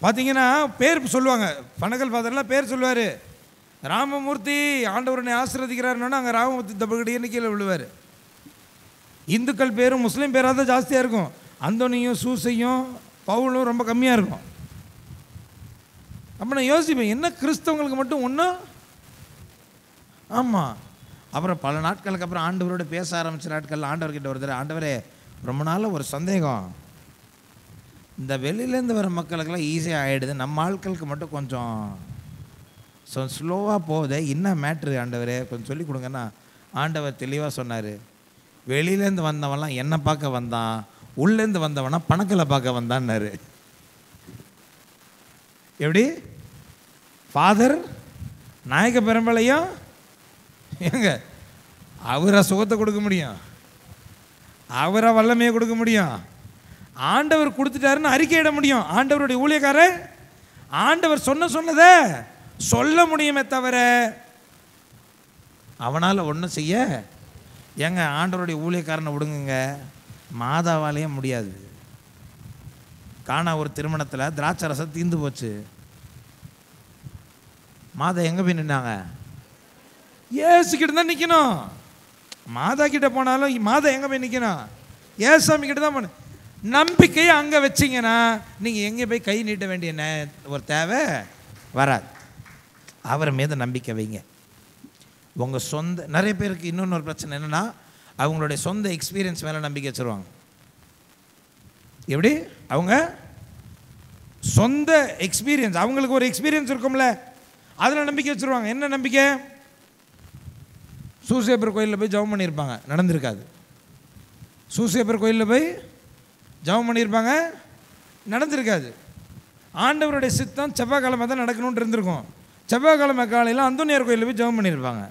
Speaker 1: பார்த்தீங்கன்னா பேர் சொல்லுவாங்க. பனகல் ஃபாதர்லாம் பேர் சொல்லுவார், ராமமூர்த்தி ஆண்டவரனை ஆசீர்வதிக்கிறாருன்னா அங்கே ராமமூர்த்தி தபகடின்னு கீழே விழுவார். இந்துக்கள் பேரும் முஸ்லீம் பேராக தான் ஜாஸ்தியாக இருக்கும். அந்தோனியும் சூசையும் பவுலும் ரொம்ப கம்மியாக இருக்கும். அப்போ நான் யோசிப்பேன், என்ன கிறிஸ்தவங்களுக்கு மட்டும் ஒன்றும். ஆமாம். அப்புறம் பல நாட்களுக்கு அப்புறம் ஆண்டவரோடு பேச ஆரம்பித்த நாட்கள் ஆண்டவர்கிட்ட வருது, ஆண்டவரே ரொம்ப நாள் ஒரு சந்தேகம், இந்த வெளியிலேருந்து வர மக்களுக்கெல்லாம் ஈஸியாக ஆகிடுது, நம்ம ஆட்களுக்கு மட்டும் கொஞ்சம் ஸ்லோவாக போகுது, என்ன மேட்ரு ஆண்டவரே கொஞ்சம் சொல்லிக் கொடுங்கன்னா ஆண்டவர் தெளிவாக சொன்னார், வெளியிலேருந்து வந்தவன்லாம் என்னை பார்க்க வந்தான், உள்ளேருந்து வந்தவனா பணக்கலை பார்க்க வந்தான்னாரு. எப்படி ஃபாதர் நாயக பெரும்பளையும் எங்க அவரை சுகத்தை கொடுக்க முடியும், அவரை வல்லமையை கொடுக்க முடியும், ஆண்டவர் கொடுத்துட்டாருன்னு அறிக்கையிட முடியும். ஆண்டவருடைய ஊழியக்காரர் ஆண்டவர் சொன்னதை சொல்ல முடியுமே தவிர அவனால் ஒன்றும் செய்ய ஏங்க ஆண்டவருடைய ஊழியக்காரனை விடுங்க, மாதாவாலேயே முடியாது. காணா ஒரு திருமணத்தில் திராட்சை ரசம் தீர்ந்து போச்சு, மாதா எங்கே போய் நின்னாங்க? ஏசுக்கிட்ட தான் நிற்கணும். மாதா கிட்ட போனாலும் மாதா எங்கே போய் நிற்கணும்? ஏசாமி கிட்ட தான் போன. நம்பிக்கையை அங்கே வச்சிங்கன்னா நீங்கள் எங்கே போய் கை நீட்ட வேண்டிய ஒரு தேவை வராது. அவரை மீது நம்பிக்கை வைங்க. உங்கள் சொந்த நிறைய பேருக்கு இன்னொன்று பிரச்சனை என்னென்னா, அவங்களுடைய சொந்த எக்ஸ்பீரியன்ஸ் மேலே நம்பிக்கை வச்சுருவாங்க. எப்படி அவங்க சொந்த எக்ஸ்பீரியன்ஸ், அவங்களுக்கு ஒரு எக்ஸ்பீரியன்ஸ் இருக்கும்ல, அதில் நம்பிக்கை வச்சுருவாங்க. என்ன நம்பிக்கை? சூசேப்பர் கோயிலில் போய் ஜெபம் பண்ணியிருப்பாங்க, நடந்திருக்காது. சூசேப்பர் கோயிலில் போய் ஜெபம் பண்ணியிருப்பாங்க, நடந்திருக்காது. ஆண்டவருடைய சித்தம் செவ்வாய்க்கிழமை தான் நடக்கணும்னு இருந்திருக்கும். செவ்வாய்க்கிழமை காலையில் அந்தோனியார் கோயிலில் போய் ஜெபம் பண்ணியிருப்பாங்க,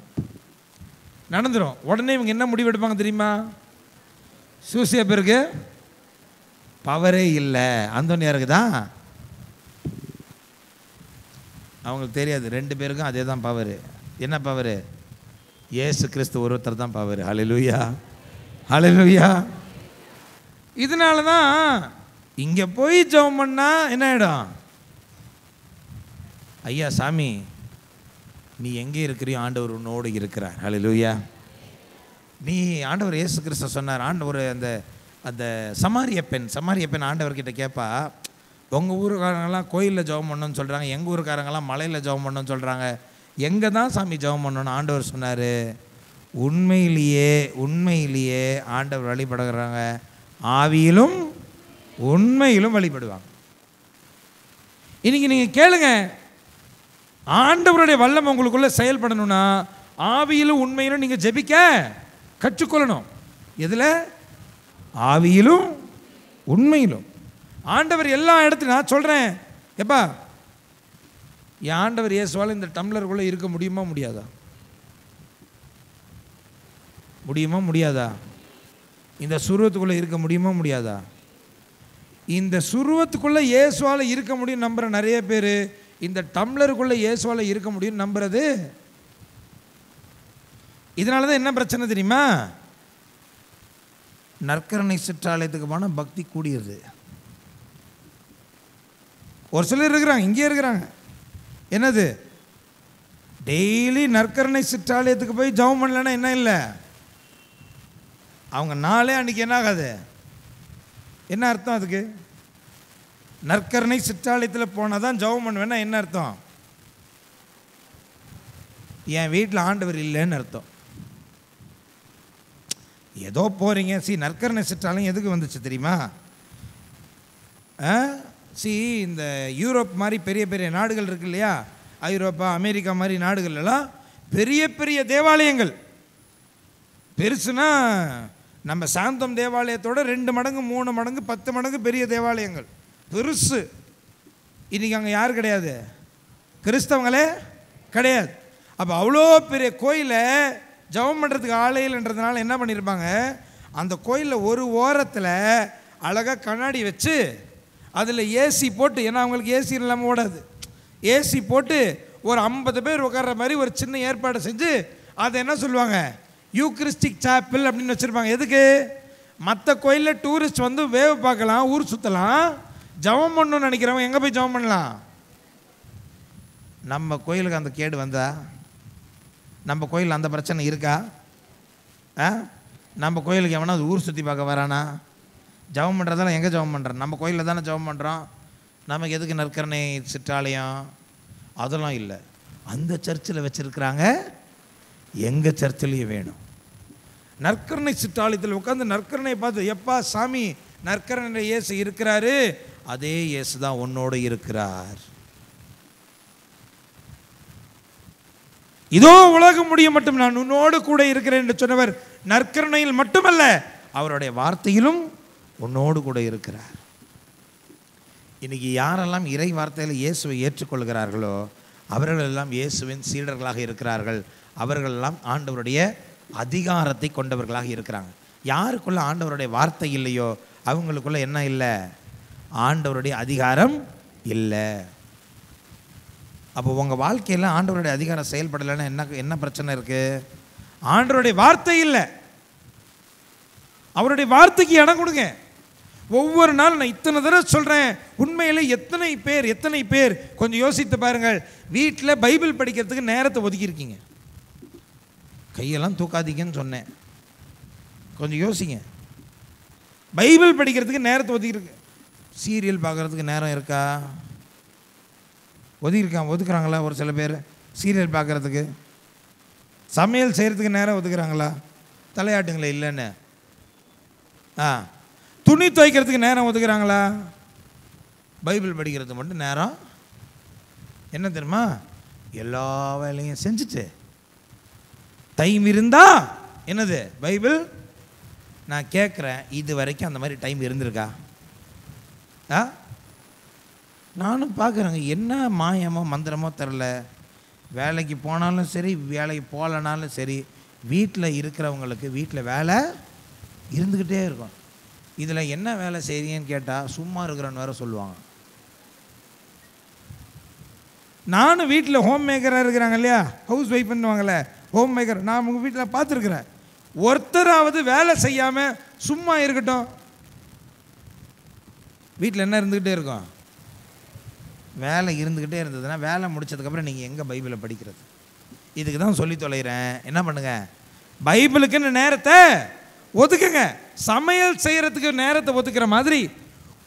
Speaker 1: நடந்துடும். உடனே இவங்க என்ன முடிவு எடுப்பாங்க தெரியுமா? சூசேப்பருக்கு பவரே இல்லை, அந்தோனியாருக்கு தான். அவங்களுக்கு தெரியாது, ரெண்டு பேருக்கும் அதே தான் பவர். என்ன பவர்? இயேசு கிறிஸ்து ஒருத்தர் தான் பவர். ஹல்லேலூயா, ஹல்லேலூயா. இதனால தான் இங்கே போய் ஜெபம் பண்ணால் என்ன ஆகிடும்? ஐயா சாமி நீ எங்கே இருக்கிறியோ ஆண்டவர் உன்னோடு இருக்கிறார். ஹல்லேலூயா. நீ ஆண்டவர் இயேசு கிறிஸ்து சொன்னார். ஆண்டவர் அந்த சமாரிய பெண் ஆண்டவர்கிட்ட கேட்பா, உங்கள் ஊருக்காரங்கெல்லாம் கோயிலில் ஜெபம் பண்ணணும்னு சொல்கிறாங்க, எங்கள் ஊருக்காரங்கெல்லாம் மலையில் ஜெபம் பண்ணணும்னு சொல்கிறாங்க, எங்கே தான் சாமி ஜெபம் பண்ணணும்னு ஆண்டவர் சொன்னார். உண்மையிலேயே ஆண்டவர் வழிபடுகிறாங்க, ஆவியிலும் உண்மையிலும் வழிபடுவாங்க. இன்னைக்கு நீங்கள் கேளுங்க, ஆண்டவருடைய வல்லமை உங்களுக்குள்ளே செயல்படணும்னா ஆவியிலும் உண்மையிலும் நீங்கள் ஜெபிக்க கற்றுக்கொள்ளணும். எதில்? ஆவியிலும் உண்மையிலும். ஆண்டவர் எல்லா இடத்துலையும், நான் சொல்கிறேன், எப்பா என் ஆண்டவர் இயேசுவால் இந்த டம்ளருக்குள்ளே இருக்க முடியுமா முடியாதா? முடியுமா முடியாதா? இந்த சுருவத்துக்குள்ளே இருக்க முடியுமா முடியாதா? இந்த சுருவத்துக்குள்ளே இயேசுவால் இருக்க முடியும் நம்புகிற நிறைய பேர் இந்த டம்ளருக்குள்ளே இயேசுவால் இருக்க முடியும் நம்புறது. இதனால தான் என்ன பிரச்சனை தெரியுமா? நற்கரணை சிற்றாலயத்துக்கு போனால் பக்தி கூடியது. ஒரு சிலர் இருக்கிறாங்க, இங்கே இருக்கிறாங்க, என்னது டெய்லி நற்கரணை சிற்றாலயத்துக்கு போய் ஜெபம் பண்ணலன்னா என்ன இல்லை, அவங்க நாளே அன்றைக்கி என்ன ஆகாது. என்ன அர்த்தம் அதுக்கு? நற்கரணை சிற்றாலயத்தில் போனால் தான் ஜெபம் பண்ணுவேன்னா என்ன அர்த்தம்? என் வீட்டில் ஆண்டவர் இல்லைன்னு அர்த்தம். ஏதோ போகிறீங்க. நற்கரணை சிற்றாலயம் எதுக்கு வந்துச்சு தெரியுமா? இந்த யூரோப் மாதிரி பெரிய பெரிய நாடுகள் இருக்கு இல்லையா, ஐரோப்பா அமெரிக்கா மாதிரி நாடுகள்லாம் பெரிய பெரிய தேவாலயங்கள். பெருசுனா நம்ம சாந்தம் தேவாலயத்தோட 2 மடங்கு 3 மடங்கு 10 மடங்கு பெரிய தேவாலயங்கள், பெருசு. இன்றைக்கி அங்கே யார் கிடையாது? கிறிஸ்தவங்களே கிடையாது. அப்போ அவ்வளோ பெரிய கோயிலை ஜெபம் பண்ணுறதுக்கு ஆலையில்ன்றதுனால என்ன பண்ணியிருப்பாங்க, அந்த கோயிலில் ஒரு ஓரத்தில் அழகாக கண்ணாடி வச்சு அதில் ஏசி போட்டு, ஏன்னா அவங்களுக்கு ஏசி இல்லாமல் ஓடாது, ஏசி போட்டு ஒரு 50 பேர் உட்கார்ற மாதிரி ஒரு சின்ன ஏற்பாடு செஞ்சு அதை என்ன சொல்லுவாங்க, யூக்ரிஸ்டிக் சாப்பிள் அப்படின்னு வச்சுருப்பாங்க. எதுக்கு? மற்ற கோயிலில் டூரிஸ்ட் வந்து வேவ் பார்க்கலாம், ஊர் சுற்றலாம், ஜெபம் பண்ணணும்னு நினைக்கிறவங்க எங்கே போய் ஜெபம் பண்ணலாம்? நம்ம கோயிலுக்கு அந்த கேடு வந்தா? நம்ம கோயில் அந்த பிரச்சனை இருக்கா? நம்ம கோயிலுக்கு எவனா அது ஊர் சுற்றி பார்க்க வரானா? ஜெபம் பண்ணுறதெல்லாம் எங்கே ஜெபம் பண்ணுறோம்? நம்ம கோயிலில் தானே ஜெபம் பண்ணுறோம். நமக்கு எதுக்கு நற்கரணை சிற்றாலயம்? அதெல்லாம் இல்லை. அந்த சர்ச்சில் வச்சுருக்கிறாங்க, எங்கள் சர்ச்சிலையும் வேணும். நற்கரணை சிற்றாலயத்தில் உட்காந்து நற்கரணையை பார்த்து, எப்பா சாமி நற்கரணை இயேசு இருக்கிறாரு, அதே இயேசு தான் உன்னோடு இருக்கிறார். இதோ உலகம் முடிய மட்டும் நான் உன்னோடு கூட இருக்கிறேன் என்று சொன்னவர் நற்கரணையில் மட்டுமல்ல, அவருடைய வார்த்தையிலும் உன்னோடு கூட இருக்கிறார். இன்னைக்கு யாரெல்லாம் இறை வார்த்தையில் இயேசுவை ஏற்றுக்கொள்கிறார்களோ அவர்கள் எல்லாம் இயேசுவின் சீடர்களாக இருக்கிறார்கள். அவர்கள் எல்லாம் ஆண்டவருடைய அதிகாரத்தை கொண்டவர்களாக இருக்கிறாங்க. யாருக்குள்ள ஆண்டவருடைய வார்த்தை இல்லையோ அவங்களுக்குள்ள என்ன இல்லை? ஆண்டவருடைய அதிகாரம் இல்லை. அப்போ உங்கள் வாழ்க்கையில் ஆண்டவருடைய அதிகாரம் செயல்படலைன்னா என்ன பிரச்சனை இருக்குது? ஆண்டவருடைய வார்த்தை இல்லை. அவருடைய வார்த்தைக்கு இடம் கொடுங்க. ஒவ்வொரு நாள் நான் இத்தனை தடவை சொல்கிறேன், உண்மையில் எத்தனை பேர் கொஞ்சம் யோசித்து பாருங்கள். வீட்டில் பைபிள் படிக்கிறதுக்கு நேரத்தை ஒதுக்கியிருக்கீங்க. கையெல்லாம் தூக்காதீங்கன்னு சொன்னேன், கொஞ்சம் யோசிங்க. பைபிள் படிக்கிறதுக்கு நேரத்தை ஒதுக்கிருக்கு. சீரியல் பார்க்குறதுக்கு நேரம் இருக்கா? ஒதுக்குறாங்களா? ஒரு சில பேர் சீரியல் பார்க்குறதுக்கு. சமையல் செய்கிறதுக்கு நேரம் ஒதுக்குறாங்களா? தலையாட்டுங்களே இல்லைன்னு. துணி துவைக்கிறதுக்கு நேரம் ஒதுக்குறாங்களா? பைபிள் படிக்கிறதுக்கு மட்டும் நேரம் என்ன தெரியுமா? எல்லா வேலையும் செஞ்சுட்டு டைம் இருந்தா என்னது பைபிள். நான் கேட்குறேன், இது வரைக்கும் அந்த மாதிரி டைம் இருந்திருக்கா? நானும் பார்க்குறேங்க, என்ன மாயமோ மந்திரமோ தெரில. வேலைக்கு போனாலும் சரி, வேலைக்கு போகலனாலும் சரி, வீட்டில் இருக்கிறவங்களுக்கு வீட்டில் வேலை இருந்துக்கிட்டே இருக்கும். இதில் என்ன வேலை செய்றீங்கன்னு கேட்டால் சும்மா இருக்கிறன்னு வேறு சொல்லுவாங்க. நானும் வீட்டில் ஹோம் மேக்கராக இருக்கிறாங்க இல்லையா, ஹவுஸ் ஒய்ஃப்னுவாங்கள்ல, ஹோம் மேக்கர். நான் உங்கள் வீட்டில் பார்த்துருக்குறேன். ஒருத்தராவது வேலை செய்யாமல் சும்மா இருக்கட்டும். வீட்டில் என்ன இருந்துக்கிட்டே இருக்கும்? வேலை இருந்துக்கிட்டே இருந்ததுன்னா வேலை முடிச்சதுக்கப்புறம் நீங்கள் எங்கே பைபிளை படிக்கிறது? இதுக்கு தான் சொல்லி தொலைகிறேன். என்ன பண்ணுங்க, பைபிளுக்குன்னு நேரத்தை ஒதுக்குங்க. சமையல் செய்கிறதுக்கு நேரத்தை ஒதுக்குற மாதிரி,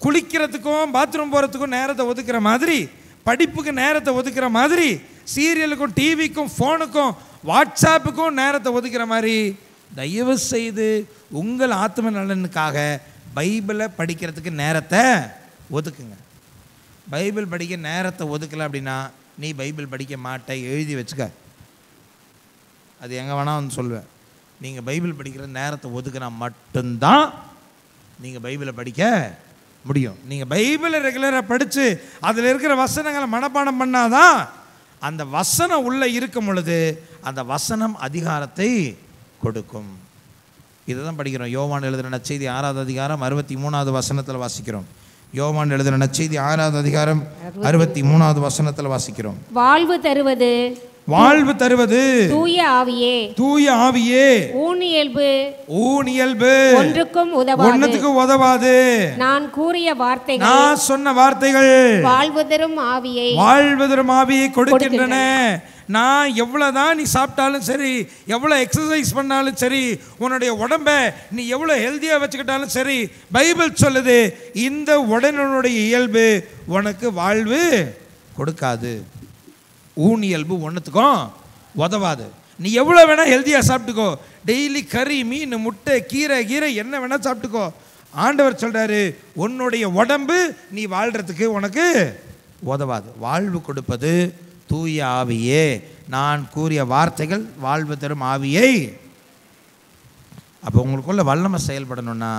Speaker 1: குளிக்கிறதுக்கும் பாத்ரூம் போகிறதுக்கும் நேரத்தை ஒதுக்குற மாதிரி, படிப்புக்கு நேரத்தை ஒதுக்குற மாதிரி, சீரியலுக்கும் டிவிக்கும் ஃபோனுக்கும் வாட்ஸ்அப்புக்கும் நேரத்தை ஒதுக்குற மாதிரி, தயவு செய்து உங்கள் ஆத்ம நலனுக்காக பைபிளை படிக்கிறதுக்கு நேரத்தை ஒதுக்குங்க. பைபிள் படிக்க நேரத்தை ஒதுக்கலை அப்படின்னா நீ பைபிள் படிக்க மாட்ட, எழுதி வச்சுக்க. அது எங்கே வேணால் வந்து சொல்லுவேன். நீங்கள் பைபிள் படிக்கிற நேரத்தை ஒதுக்கினா மட்டும்தான் நீங்கள் பைபிளை படிக்க முடியும். நீங்கள் பைபிளை ரெகுலராக படித்து அதில் இருக்கிற வசனங்களை மனப்பாடம் பண்ணாதான் அந்த வசனம் உள்ளே இருக்கும் பொழுது அந்த வசனம் அதிகாரத்தை கொடுக்கும். இதை தான் படிக்கிறோம். யோவான் எழுதின நற்செய்தி 6வது அதிகாரம் 63வது வசனத்தில் வாசிக்கிறோம். யோவான் எழுதின நற்செய்தி 6வது அதிகாரம் 63வது வசனத்தில் வாசிக்கிறோம்.
Speaker 2: வாழ்வு தருவது தூய ஆவியே,
Speaker 1: தூய ஆவியே,
Speaker 2: ஊனியல்பு
Speaker 1: ஒன்றுக்கும் உதவாது.
Speaker 2: நான் கூறிய வார்த்தைகள்,
Speaker 1: நான் சொன்ன வார்த்தைகள்
Speaker 2: வாழ்வு தரும் ஆவியை
Speaker 1: கொடுக்கின்றன. நான் எவ்வளோதான் நீ சாப்பிட்டாலும் சரி, எவ்வளோ எக்ஸசைஸ் பண்ணாலும் சரி, உன்னுடைய உடம்பை நீ எவ்வளோ ஹெல்த்தியாக வச்சுக்கிட்டாலும் சரி, பைபிள் சொல்லுது இந்த உடனுடைய இயல்பு உனக்கு வாழ்வு கொடுக்காது. ஊனியல்பு ஒன்றுத்துக்கும் உதவாது. நீ எவ்வளோ வேணால் ஹெல்த்தியாக சாப்பிட்டுக்கோ, டெய்லி கறி மீன் முட்டை கீரை என்ன வேணால் சாப்பிட்டுக்கோ. ஆண்டவர் சொல்கிறாரு உன்னுடைய உடம்பு நீ வாழ்கிறதுக்கு உனக்கு உதவாது. வாழ்வு கொடுப்பது தூய ஆவியே, நான் கூறிய வார்த்தைகள் வாழ்வு தரும் ஆவியை. அப்போ உங்களுக்குள்ள வல்லமை செயல்படணும்னா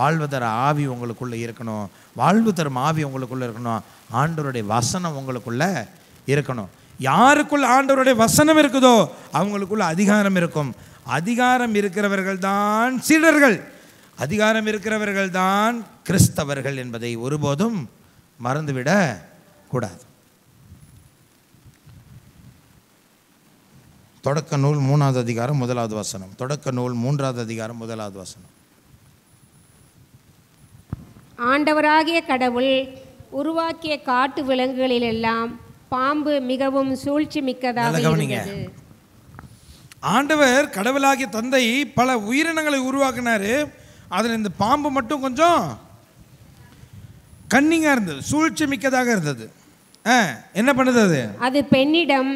Speaker 1: வாழ்வு தர ஆவி உங்களுக்குள்ளே இருக்கணும். வாழ்வு தரும் ஆவி உங்களுக்குள்ளே இருக்கணும். ஆண்டவருடைய வசனம் உங்களுக்குள்ள இருக்கணும். யாருக்குள்ள ஆண்டவருடைய வசனம் இருக்குதோ அவங்களுக்குள்ள அதிகாரம் இருக்கும். அதிகாரம் இருக்கிறவர்கள் தான் சீடர்கள், அதிகாரம் இருக்கிறவர்கள் தான் கிறிஸ்தவர்கள் என்பதை ஒருபோதும் மறந்துவிட கூடாது. தொடக்க நூல் 3வது அதிகாரம் 1வது வசனம். தொடக்க நூல் 3வது அதிகாரம் 1வது வசனம்.
Speaker 2: ஆண்டவராகிய கடவுள் உருவாக்கிய காட்டு விலங்குகளிலெல்லாம் பாம்பு மிகவும் சூழ்ச்சி மிக்கதாக இருந்தது.
Speaker 1: ஆண்டவர் கடவுளாகிய தந்தை பல உயிரினங்களை உருவாக்கினாரு. அதில் இந்த பாம்பு மட்டும் கொஞ்சம் கன்னிங்காக இருந்தது, சூழ்ச்சி மிக்கதாக இருந்தது. என்ன பண்ணுது அது?
Speaker 2: அது பெண்ணிடம்,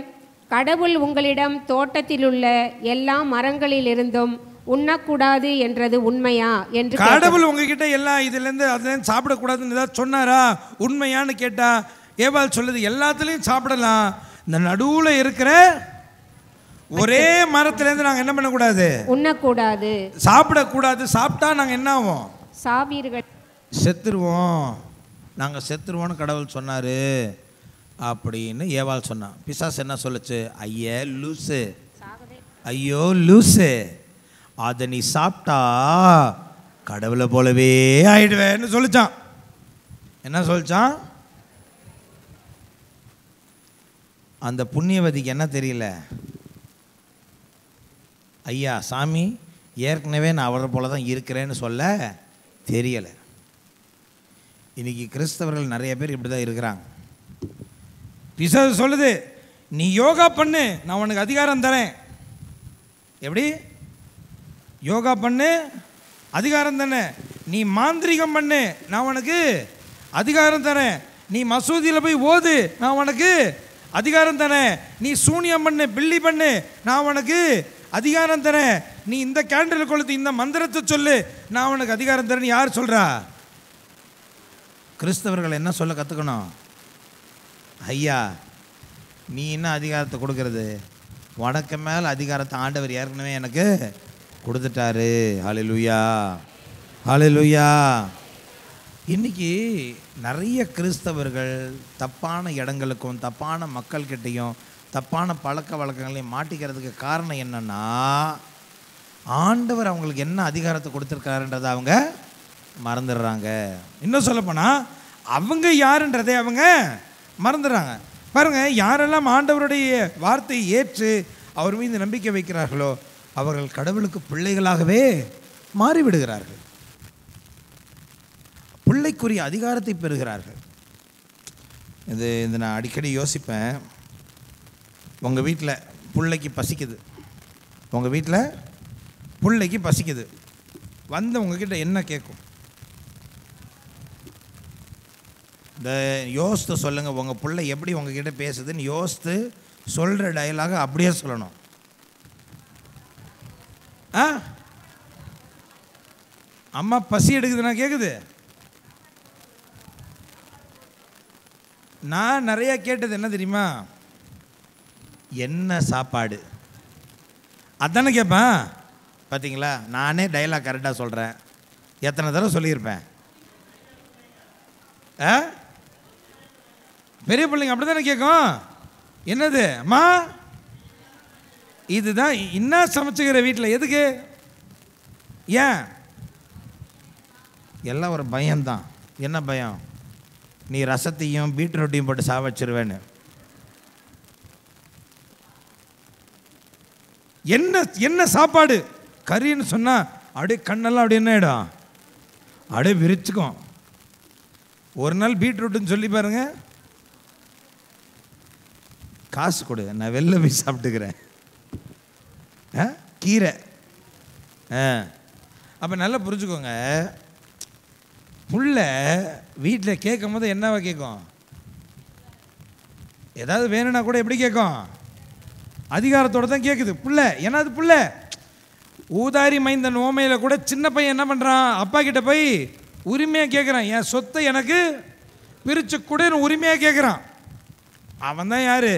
Speaker 2: கடவுள் உங்களிடம் தோட்டத்தில் உள்ள எல்லா மரங்களிலிருந்தும் உண்ணக்கூடாது என்றது உண்மையா என்று.
Speaker 1: கடவுள் உங்ககிட்ட எல்லாம் இதுலேருந்து அதுலேருந்து சாப்பிடக்கூடாதுன்னு ஏதாவது சொன்னாரா? உண்மையான்னு கேட்டா ஏவாள் சொல்லுது எல்லாத்துலேயும் சாப்பிடலாம், இந்த நடுவில் இருக்கிற ஒரே மரத்துலேருந்து நாங்கள் என்ன பண்ணக்கூடாது?
Speaker 2: உண்ணக்கூடாது,
Speaker 1: சாப்பிடக்கூடாது. சாப்பிட்டா நாங்கள் என்ன ஆகும்?
Speaker 2: சாவீர்கள்,
Speaker 1: செத்துருவோம், நாங்கள் செத்துருவோன்னு கடவுள் சொன்னார் அப்படின்னு ஏவாள் சொன்னான். பிசாசு என்ன சொல்லுச்சு? ஐயா லூசு, ஐயோ லூசு, அதை நீ சாப்பிட்டா கடவுளை போலவே ஆயிடுவேன்னு சொல்லிச்சான். என்ன சொல்லிச்சான்? அந்த புண்ணியவதிக்கு என்ன தெரியல, ஐயா சாமி ஏற்கனவே நான் அவரை போல தான் இருக்கிறேன்னு சொல்ல தெரியலை. இன்றைக்கி கிறிஸ்தவர்கள் நிறைய பேர் இப்படி தான் இருக்கிறாங்க. பிசாசு சொல்லுது, நீ யோகா பண்ணு, நான் உனக்கு அதிகாரம் தரேன். எப்படி? யோகா பண்ணு, அதிகாரம் தானே. நீ மாந்திரிகம் பண்ணு, நான் உனக்கு அதிகாரம் தரேன். நீ மசூதியில் போய் ஓது, நான் உனக்கு அதிகாரம் தரேன். நீ சூனியம் பண்ணு, பில்லி பண்ணு, நான் உனக்கு அதிகாரம் தரேன். நீ இந்த கேண்டில் கொளுத்து, இந்த மந்திரத்தை சொல்லு, நான் உனக்கு அதிகாரம் தரேன். யார் சொல்கிறா? கிறிஸ்தவர்கள் என்ன சொல்ல கற்றுக்கணும்? ஐயா நீ என்ன அதிகாரத்தை கொடுக்கறது? உனக்கு மேலே அதிகாரத்தை ஆண்டவர் ஏற்கனவே எனக்கு கொடுத்துட்டாரு. ஹல்லேலூயா, ஹல்லேலூயா. இன்றைக்கி நிறைய கிறிஸ்தவர்கள் தப்பான இடங்களுக்கும் தப்பான மக்கள்கிட்டையும் தப்பான பழக்க வழக்கங்களையும் மாட்டிக்கிறதுக்கு காரணம் என்னென்னா, ஆண்டவர் அவங்களுக்கு என்ன அதிகாரத்தை கொடுத்துருக்காருன்றதை அவங்க மறந்துடுறாங்க. இன்னும் சொல்லப்போனால் அவங்க யாருன்றதை அவங்க மறந்துடுறாங்க. பாருங்கள், யாரெல்லாம் ஆண்டவருடைய வார்த்தையை ஏற்று அவர் மீது நம்பிக்கை வைக்கிறார்களோ அவர்கள் கடவுளுக்கு பிள்ளைகளாகவே மாறிவிடுகிறார்கள், பிள்ளைக்குரிய அதிகாரத்தை பெறுகிறார்கள். இது நான் அடிக்கடி யோசிப்பேன். உங்கள் வீட்டில் பிள்ளைக்கு பசிக்குது, உங்கள் வீட்டில் பிள்ளைக்கு பசிக்குது, வந்து உங்ககிட்ட என்ன கேட்கும்? இந்த யோசித்து சொல்லுங்கள், உங்கள் பிள்ளை எப்படி உங்ககிட்ட பேசுதுன்னு யோசித்து சொல்கிற டயலாக அப்படியே சொல்லணும். அம்மா பசி எடுக்குதுன்னா கேட்குது. நான் நிறைய கேட்டது என்ன தெரியுமா? என்ன சாப்பாடு, அதானே கேட்பேன். பார்த்தீங்களா, நானே டைலாக் கரெக்டாக சொல்கிறேன். எத்தனை தடவை சொல்லியிருப்பேன்? பெரிய பிள்ளைங்க அப்படி தானே கேட்கும். என்னது அம்மா, இதுதான் என்ன சமைச்சுக்கிற வீட்டில், எதுக்கு? ஏன்? எல்லாம் ஒரு பயம்தான். என்ன பயம்? நீ ரசத்தையும் பீட்ரூட்டையும் போட்டு சாவச்சிருவேன்னு. என்ன சாப்பாடு? கறின்னு சொன்னால் அப்படியே கண்ணெல்லாம் அப்படி என்ன ஆகிடும், அப்படியே விரிச்சுக்கும். ஒரு நாள் பீட்ரூட்டுன்னு சொல்லி பாருங்க, காசு கொடு, நான் வெளில போய் சாப்பிட்டுக்கிறேன். கீரை. அப்போ நல்லா புரிஞ்சுக்கோங்க, புள்ள வீட்டில் கேட்கும் போது என்னவா கேட்கும்? ஏதாவது வேணும்னா கூட எப்படி கேட்கும்? அதிகாரத்தோடு தான் கேட்குது புள்ள. ஏன்னா அது புள்ள. ஊதாரி மைந்தன் ஓமையில் கூட சின்ன பையன் என்ன பண்ணுறான்? அப்பா கிட்ட போய் உரிமையாக கேட்குறான், என் சொத்தை எனக்கு பிரித்து கூடன்னு உரிமையாக கேட்குறான். அவன் தான் யார்?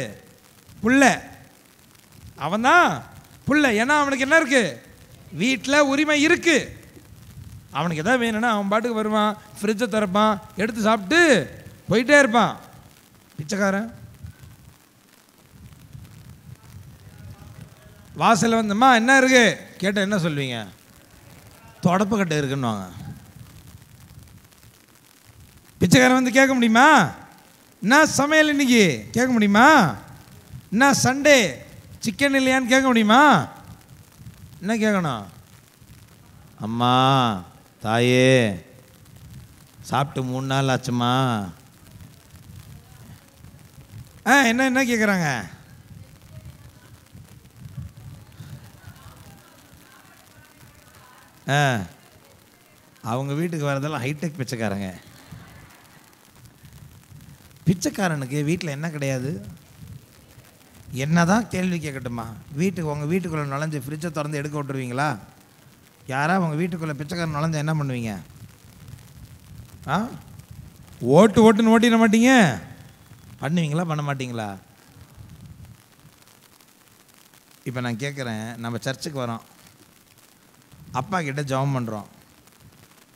Speaker 1: புள்ள. அவன் தான் புள்ள. ஏன்னா அவனுக்கு என்ன இருக்குது? வீட்டில் உரிமை இருக்குது. அவனுக்கு எதாவது வேணும்னா அவன் பாட்டுக்கு வருவான், ஃப்ரிட்ஜை திறப்பான், எடுத்து சாப்பிட்டு போயிட்டே இருப்பான். பிச்சைக்காரன் வாசலில் வந்தம்மா என்ன இருக்கு கேட்டால் என்ன சொல்வீங்க? தொடப்பு கட்டை இருக்குன்னுவாங்க. பிச்சைக்காரன் வந்து கேட்க முடியுமா? என்ன சமையல் இன்னைக்கு கேட்க முடியுமா? என்ன சண்டே சிக்கன் இல்லையான்னு கேட்க முடியுமா? என்ன கேட்கணும்? அம்மா தாயே சாப்பிட்டு 3 நாள் ஆச்சுமா. என்ன கேட்குறாங்க? அவங்க வீட்டுக்கு வரதெல்லாம் ஹைடெக் பிச்சைக்காரங்க. பிச்சைக்காரனுக்கு வீட்டில் என்ன கிடையாது? என்னதான் கேள்வி கேட்கட்டுமா? உங்கள் வீட்டுக்குள்ளே நுழைஞ்சு ஃப்ரிட்ஜை திறந்து எடுக்க விட்டுருவீங்களா? யாராவது உங்கள் வீட்டுக்குள்ளே பிச்சைக்காரன் நுழைஞ்சா என்ன பண்ணுவீங்க? ஓட்டுன்னு ஓட்டிட மாட்டீங்க? பண்ணுவீங்களா பண்ண மாட்டீங்களா? இப்போ நான் கேட்குறேன், நம்ம சர்ச்சுக்கு வரோம், அப்பா கிட்ட ஜெபம் பண்ணுறோம்,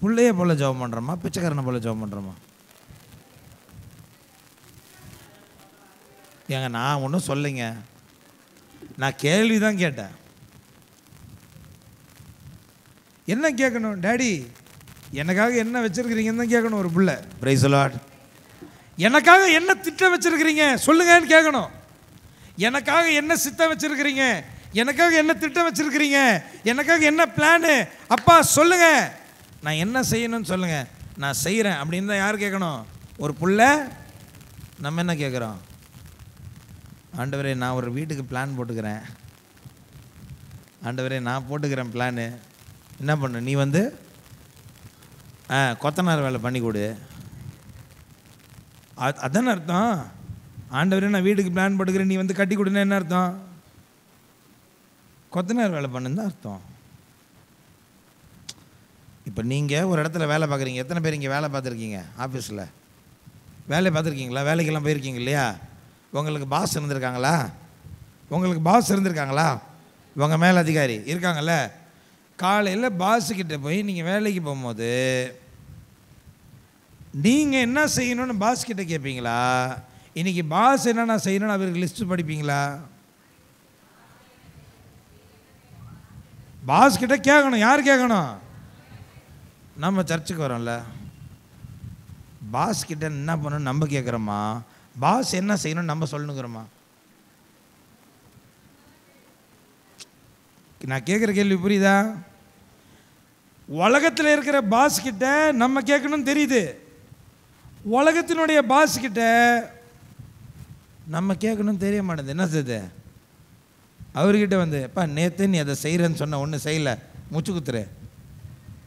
Speaker 1: பிள்ளைய போல் ஜெபம் பண்ணுறோமா, பிச்சைக்காரனை போல் ஜெபம் பண்ணுறோமா? ஏங்க நான் ஒன்றும் சொல்லைங்க, நான் கேள்வி தான் கேட்டேன். என்ன கேட்கணும்? டேடி எனக்காக என்ன வச்சிருக்கிறீங்கன்னு தான் கேட்கணும் ஒரு பிள்ளை. Price the Lord. எனக்காக என்ன திட்டம் வச்சிருக்கிறீங்க சொல்லுங்கன்னு கேட்கணும். எனக்காக என்ன சித்தம் வச்சிருக்கிறீங்க, எனக்காக என்ன திட்டம் வச்சிருக்கிறீங்க, எனக்காக என்ன பிளானு அப்பா சொல்லுங்க, நான் என்ன செய்யணும்னு சொல்லுங்க, நான் செய்கிறேன் அப்படின்னு தான் யார் கேட்கணும்? ஒரு பிள்ளை. நம்ம என்ன கேட்குறோம்? ஆண்டவரே நான் ஒரு வீட்டுக்கு பிளான் போட்டுக்கிறேன், ஆண்டவரே நான் போட்டுக்கிறேன் பிளானு, என்ன பண்ணு நீ வந்து கொத்தனார் வேலை பண்ணி கொடு. அதானே அர்த்தம். ஆண்டவரே நான் வீட்டுக்கு பிளான் போட்டுக்கிறேன், நீ வந்து கட்டி கொடுன்னா என்ன அர்த்தம்? கொத்தனார் வேலை பண்ணுன்னு தான் அர்த்தம். இப்போ நீங்கள் ஒரு இடத்துல வேலை பார்க்குறீங்க, எத்தனை பேர் இங்கே வேலை பார்த்துருக்கீங்க? ஆஃபீஸில் வேலை பார்த்துருக்கீங்களா? வேலைக்கெல்லாம் போயிருக்கீங்க இல்லையா? உங்களுக்கு பாஸ் இருந்திருக்காங்களா? உங்களுக்கு பாஸ் இருந்திருக்காங்களா? உங்கள் மேல் அதிகாரி இருக்காங்கல்ல? காலையில் பாஸுக்கிட்ட போய் நீங்கள் வேலைக்கு போகும்போது நீங்கள் என்ன செய்யணும்னு பாஸ்கிட்ட கேட்பீங்களா? இன்றைக்கி பாஸ் என்னென்ன செய்யணும்னு அவருக்கு லிஸ்ட்டு படிப்பீங்களா? பாஸ்கிட்ட கேட்கணும். யார் கேட்கணும்? நம்ம சர்ச்சுக்கு வரோம்ல, பாஸ்கிட்ட என்ன பண்ணணும் நம்ம கேட்குறோமா? பாஸ் என்ன செய்யணும்னு நம்ம சொல்லணுங்கிறோமா? நான் கேட்குற கேள்வி புரியுதா? உலகத்தில் இருக்கிற பாஸ் கிட்ட நம்ம கேட்கணும்னு தெரியுது, உலகத்தினுடைய பாஸ் கிட்ட நம்ம கேட்கணும்னு தெரிய மாட்டேது. என்ன செய்யுது? அவர்கிட்ட வந்து அப்பா நேற்று நீ அதை செய்கிறேன்னு சொன்ன ஒன்று செய்யலை, மூச்சு குத்துரு.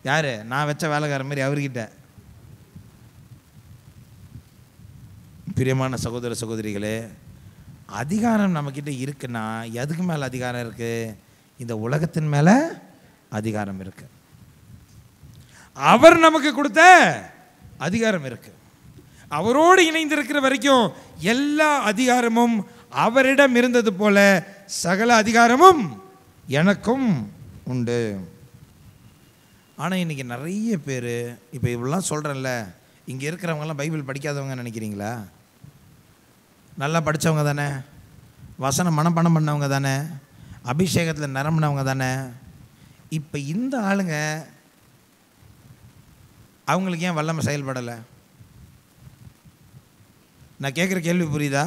Speaker 1: யார்? நான் வச்ச வேலைக்கார மாதிரி அவர்கிட்ட. பிரியமான சகோதர சகோதரிகளே, அதிகாரம் நம்மக்கிட்ட இருக்குன்னா எதுக்கு மேலே அதிகாரம் இருக்குது? இந்த உலகத்தின் மேலே அதிகாரம் இருக்கு. அவர் நமக்கு கொடுத்த அதிகாரம் இருக்கு. அவரோடு இணைந்திருக்கிற வரைக்கும் எல்லா அதிகாரமும் அவரிடம் இருந்தது போல சகல அதிகாரமும் எனக்கும் உண்டு. ஆனால் இன்றைக்கி நிறைய பேர் இப்போ இவ்வளோலாம் சொல்கிறேன்ல, இங்கே இருக்கிறவங்கெல்லாம் பைபிள் படிக்காதவங்க நினைக்கிறீங்களா? நல்லா படித்தவங்க தானே, வசனம் மனப்பாடம் பண்ணவங்க தானே, அபிஷேகத்தில் நிரம்பினவங்க தானே. இப்போ இந்த ஆளுங்க அவங்களுக்கு ஏன் வல்லமை செயல்படலை? நான் கேட்குற கேள்வி புரியுதா?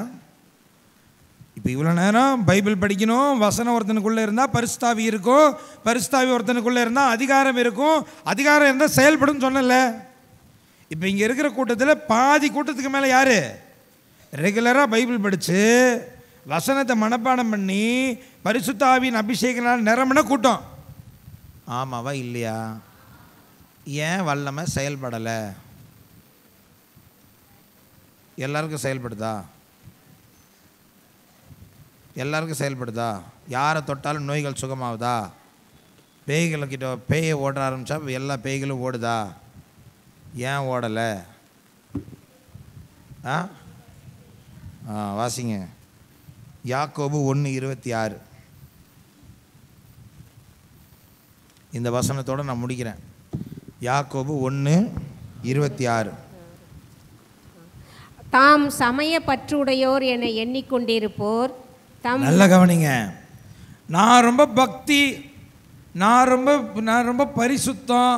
Speaker 1: இப்போ இவ்வளோ நேரம் பைபிள் படிக்கணும், வசனம் ஒருத்தனுக்குள்ளே இருந்தால் பரிசுத்தாவி இருக்கும், பரிசுத்தாவி ஒருத்தனுக்குள்ளே இருந்தால் அதிகாரம் இருக்கும், அதிகாரம் இருந்தால் செயல்படும் சொன்னல. இப்போ இங்கே இருக்கிற கூட்டத்தில் பாதி கூட்டத்துக்கு மேலே யார் ரெகுலராக பைபிள் படித்து வசனத்தை மனப்பாடம் பண்ணி பரிசுத்தாவின் அபிஷேகனால் நிரம்பின கூட்டம்? ஆமாவா இல்லையா? ஏன் வல்லமை செயல்படலை? எல்லாருக்கும் செயல்படுதா? எல்லாருக்கும் செயல்படுதா? யாரை தொட்டாலும் நோய்கள் சுகமாகுதா? பேய்களுக்கிட்ட பேயை ஓட ஆரம்பித்தா எல்லா பேய்களும் ஓடுதா? ஏன் ஓடலை? வாசிங்க யாக்கோபு 1:26. இந்த வசனத்தோடு நான் முடிக்கிறேன். யாக்கோபு 1:26.
Speaker 2: தாம் சமய பற்றுடையோர் என எண்ணிக்கொண்டிருப்போர்
Speaker 1: நல்ல கவனிங்க. நான் ரொம்ப பக்தி, நான் ரொம்ப பரிசுத்தம்,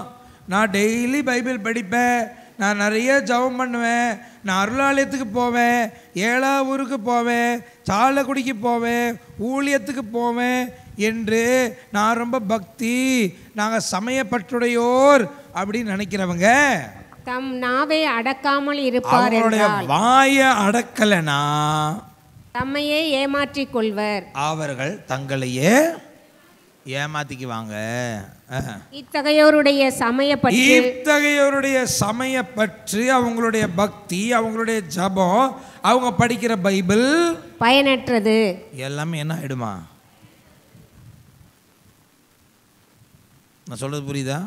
Speaker 1: நான் டெய்லி பைபிள் படிப்பேன், நான் நிறைய ஜெபம் பண்ணுவேன், நான் அருளாலயத்துக்கு போவேன், ஏழாவூருக்கு போவேன், சாலக்குடிக்கு போவேன், ஊழியத்துக்கு போவேன் என்று நான் ரொம்ப பக்தி, நாங்கள் சமயப்பற்றுடையோர் அப்படின்னு நினைக்கிறவங்க
Speaker 2: தம் நாவை அடக்காமல் இருப்பார்.
Speaker 1: அவங்களுடைய வாயை அடக்கலைனா
Speaker 2: தம்மையே ஏமாற்றிக் கொள்வர்.
Speaker 1: அவர்கள் தங்களையே ஏமாத்திக்குவாங்க.
Speaker 2: இத்தகையோருடைய
Speaker 1: சமய பற்று, அவங்களுடைய பக்தி, அவங்களுடைய ஜபம், அவங்க படிக்கிற பைபிள்
Speaker 2: பயனற்றது.
Speaker 1: எல்லாமே என்ன ஆயிடுமா? நான் சொல்றது புரியுதா?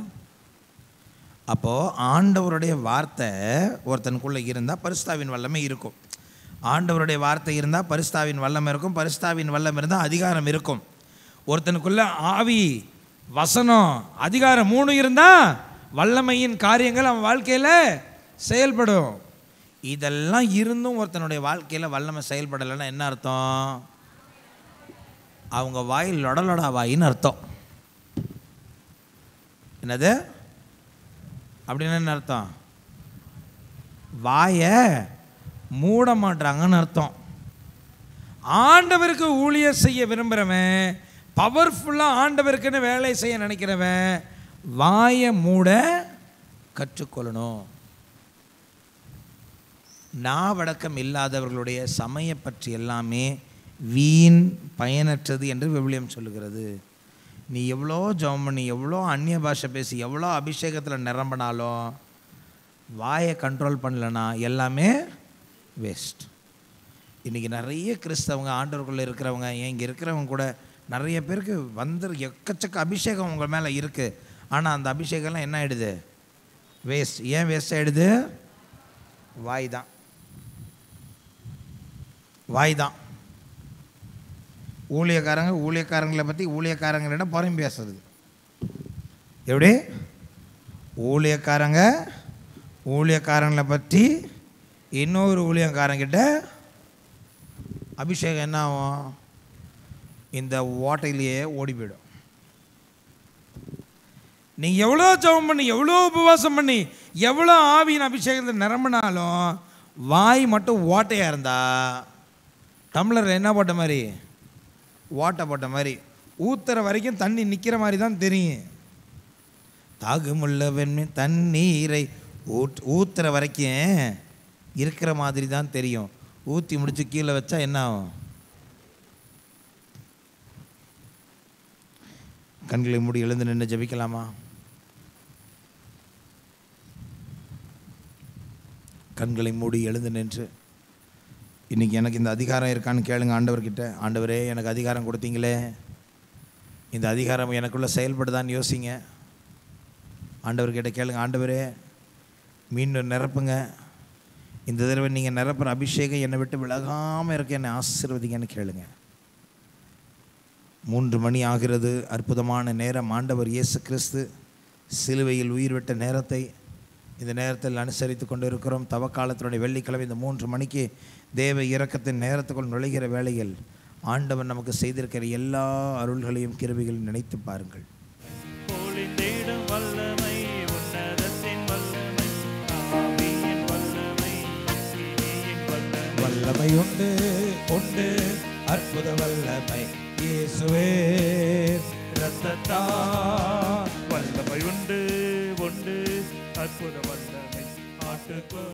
Speaker 1: அப்போ ஆண்டவருடைய வார்த்தை ஒருத்தனுக்குள்ள இருந்தால் பரிசுத்தாவின் வல்லமை இருக்கும். ஆண்டவருடைய வார்த்தை இருந்தால் பரிசுத்தாவின் வல்லமை இருக்கும். பரிசுத்தாவின் வல்லமை இருந்தால் அதிகாரம் இருக்கும். ஒருத்தனுக்குள்ள ஆவி, வசனம், அதிகாரம் 3 இருந்தால் வல்லமையின் காரியங்கள் அவன் வாழ்க்கையில் செயல்படும். இதெல்லாம் இருந்தும் ஒருத்தனுடைய வாழ்க்கையில் வல்லமை செயல்படலைன்னா என்ன அர்த்தம்? அவங்க வாயில் லொடலொடா வாயின்னு அர்த்தம். என்னது அப்படின்னு என்ன அர்த்தம்? வாயை மூட மாட்டாங்கன்னு அர்த்தம். ஆண்டவருக்கு ஊழியம் செய்ய விரும்புகிறவன், பவர்ஃபுல்லாக ஆண்டவருக்குன்னு வேலை செய்ய நினைக்கிறவன் வாயை மூட கற்றுக்கொள்ளணும். நாவடக்கம் இல்லாதவர்களுடைய சமய பற்றி எல்லாமே வீண் பயனற்றது என்று விவிலியம் சொல்லுகிறது. நீ எவ்வளோ ஜெபம் பண்ணி, எவ்வளோ அந்நிய பாஷை பேசி, எவ்வளோ அபிஷேகத்தில் நிரம்பினாலும் வாயை கண்ட்ரோல் பண்ணலன்னா எல்லாமே வேஸ்ட். இன்றைக்கி நிறைய கிறிஸ்தவங்க, ஆண்டவருக்குள்ளே இருக்கிறவங்க, இங்கே இருக்கிறவங்க கூட நிறைய பேருக்கு எக்கச்சக்க அபிஷேகம் உங்கள் மேலே இருக்குது. ஆனால் அந்த அபிஷேகம்லாம் என்ன ஆகிடுது? வேஸ்ட். ஏன் வேஸ்ட் ஆகிடுது? வாய் தான். ஊழியக்காரங்களை பற்றி ஊழியக்காரங்களிடம் புறம் பேசுறது. எப்படி? ஊழியக்காரங்களை பற்றி இன்னொரு ஊழியக்காரங்கிட்ட அபிஷேகம் என்ன ஆகும்? இந்த ஓட்டையிலேயே ஓடி போயிடும். நீங்கள் எவ்வளோ ஜெபம் பண்ணி, எவ்வளோ உபவாசம் பண்ணி, எவ்வளோ ஆவியின் அபிஷேகத்தை நிரம்பினாலும் வாய் மட்டும் ஓட்டையாக இருந்தால் டம்ளரில் என்ன போட்ட மாதிரி? ஓட்டை போட்ட மாதிரி. ஊற்றுற வரைக்கும் தண்ணி நிற்கிற மாதிரி தான் தெரியும். தாகமுள்ள வெண்மை தண்ணீரை ஊற்றுற வரைக்கும் இருக்கிற மாதிரி தான் தெரியும். ஊற்றி முடித்து கீழே வச்சா என்ன ஆகும்? கண்களை மூடி எழுந்து நின்று ஜெபிக்கலாமா? கண்களை மூடி எழுந்து நின்று இன்றைக்கி எனக்கு இந்த அதிகாரம் இருக்கான்னு கேளுங்க ஆண்டவர்கிட்ட. ஆண்டவரே, எனக்கு அதிகாரம் கொடுத்தீங்களே, இந்த அதிகாரம் எனக்குள்ளே செயல்படுதான்னு யோசிங்க. ஆண்டவர்கிட்ட கேளுங்க, ஆண்டவரே மீண்டும் நிரப்புங்க. இந்த தடவை நீங்கள் நிரப்புற அபிஷேகம் என்னை விட்டு விலகாமல் இருக்க என்னை ஆசீர்வதிங்கன்னு கேளுங்க. 3 மணி ஆகிறது. அற்புதமான நேரம். ஆண்டவர் இயேசு கிறிஸ்து சிலுவையில் உயிர் விட்ட நேரத்தை இந்த நேரத்தில் அனுசரித்து கொண்டு இருக்கிறோம். தவக்காலத்தினுடைய வெள்ளிக்கிழமை இந்த 3 மணிக்கு தேவ இரக்கத்தின் நேரத்துக்குள் நுழைகிற வேளையில் ஆண்டவர் நமக்கு செய்திருக்கிற எல்லா அருள்களையும் கிருபைகளையும் நினைத்து பாருங்கள். வல்லமை உண்டு உண்டு, அற்புத வல்லமை இயேசுவே ரத்தத்தால்.
Speaker 3: வல்லமை உண்டு உண்டு, அற்புத வல்லமை ஆட்டுக்கு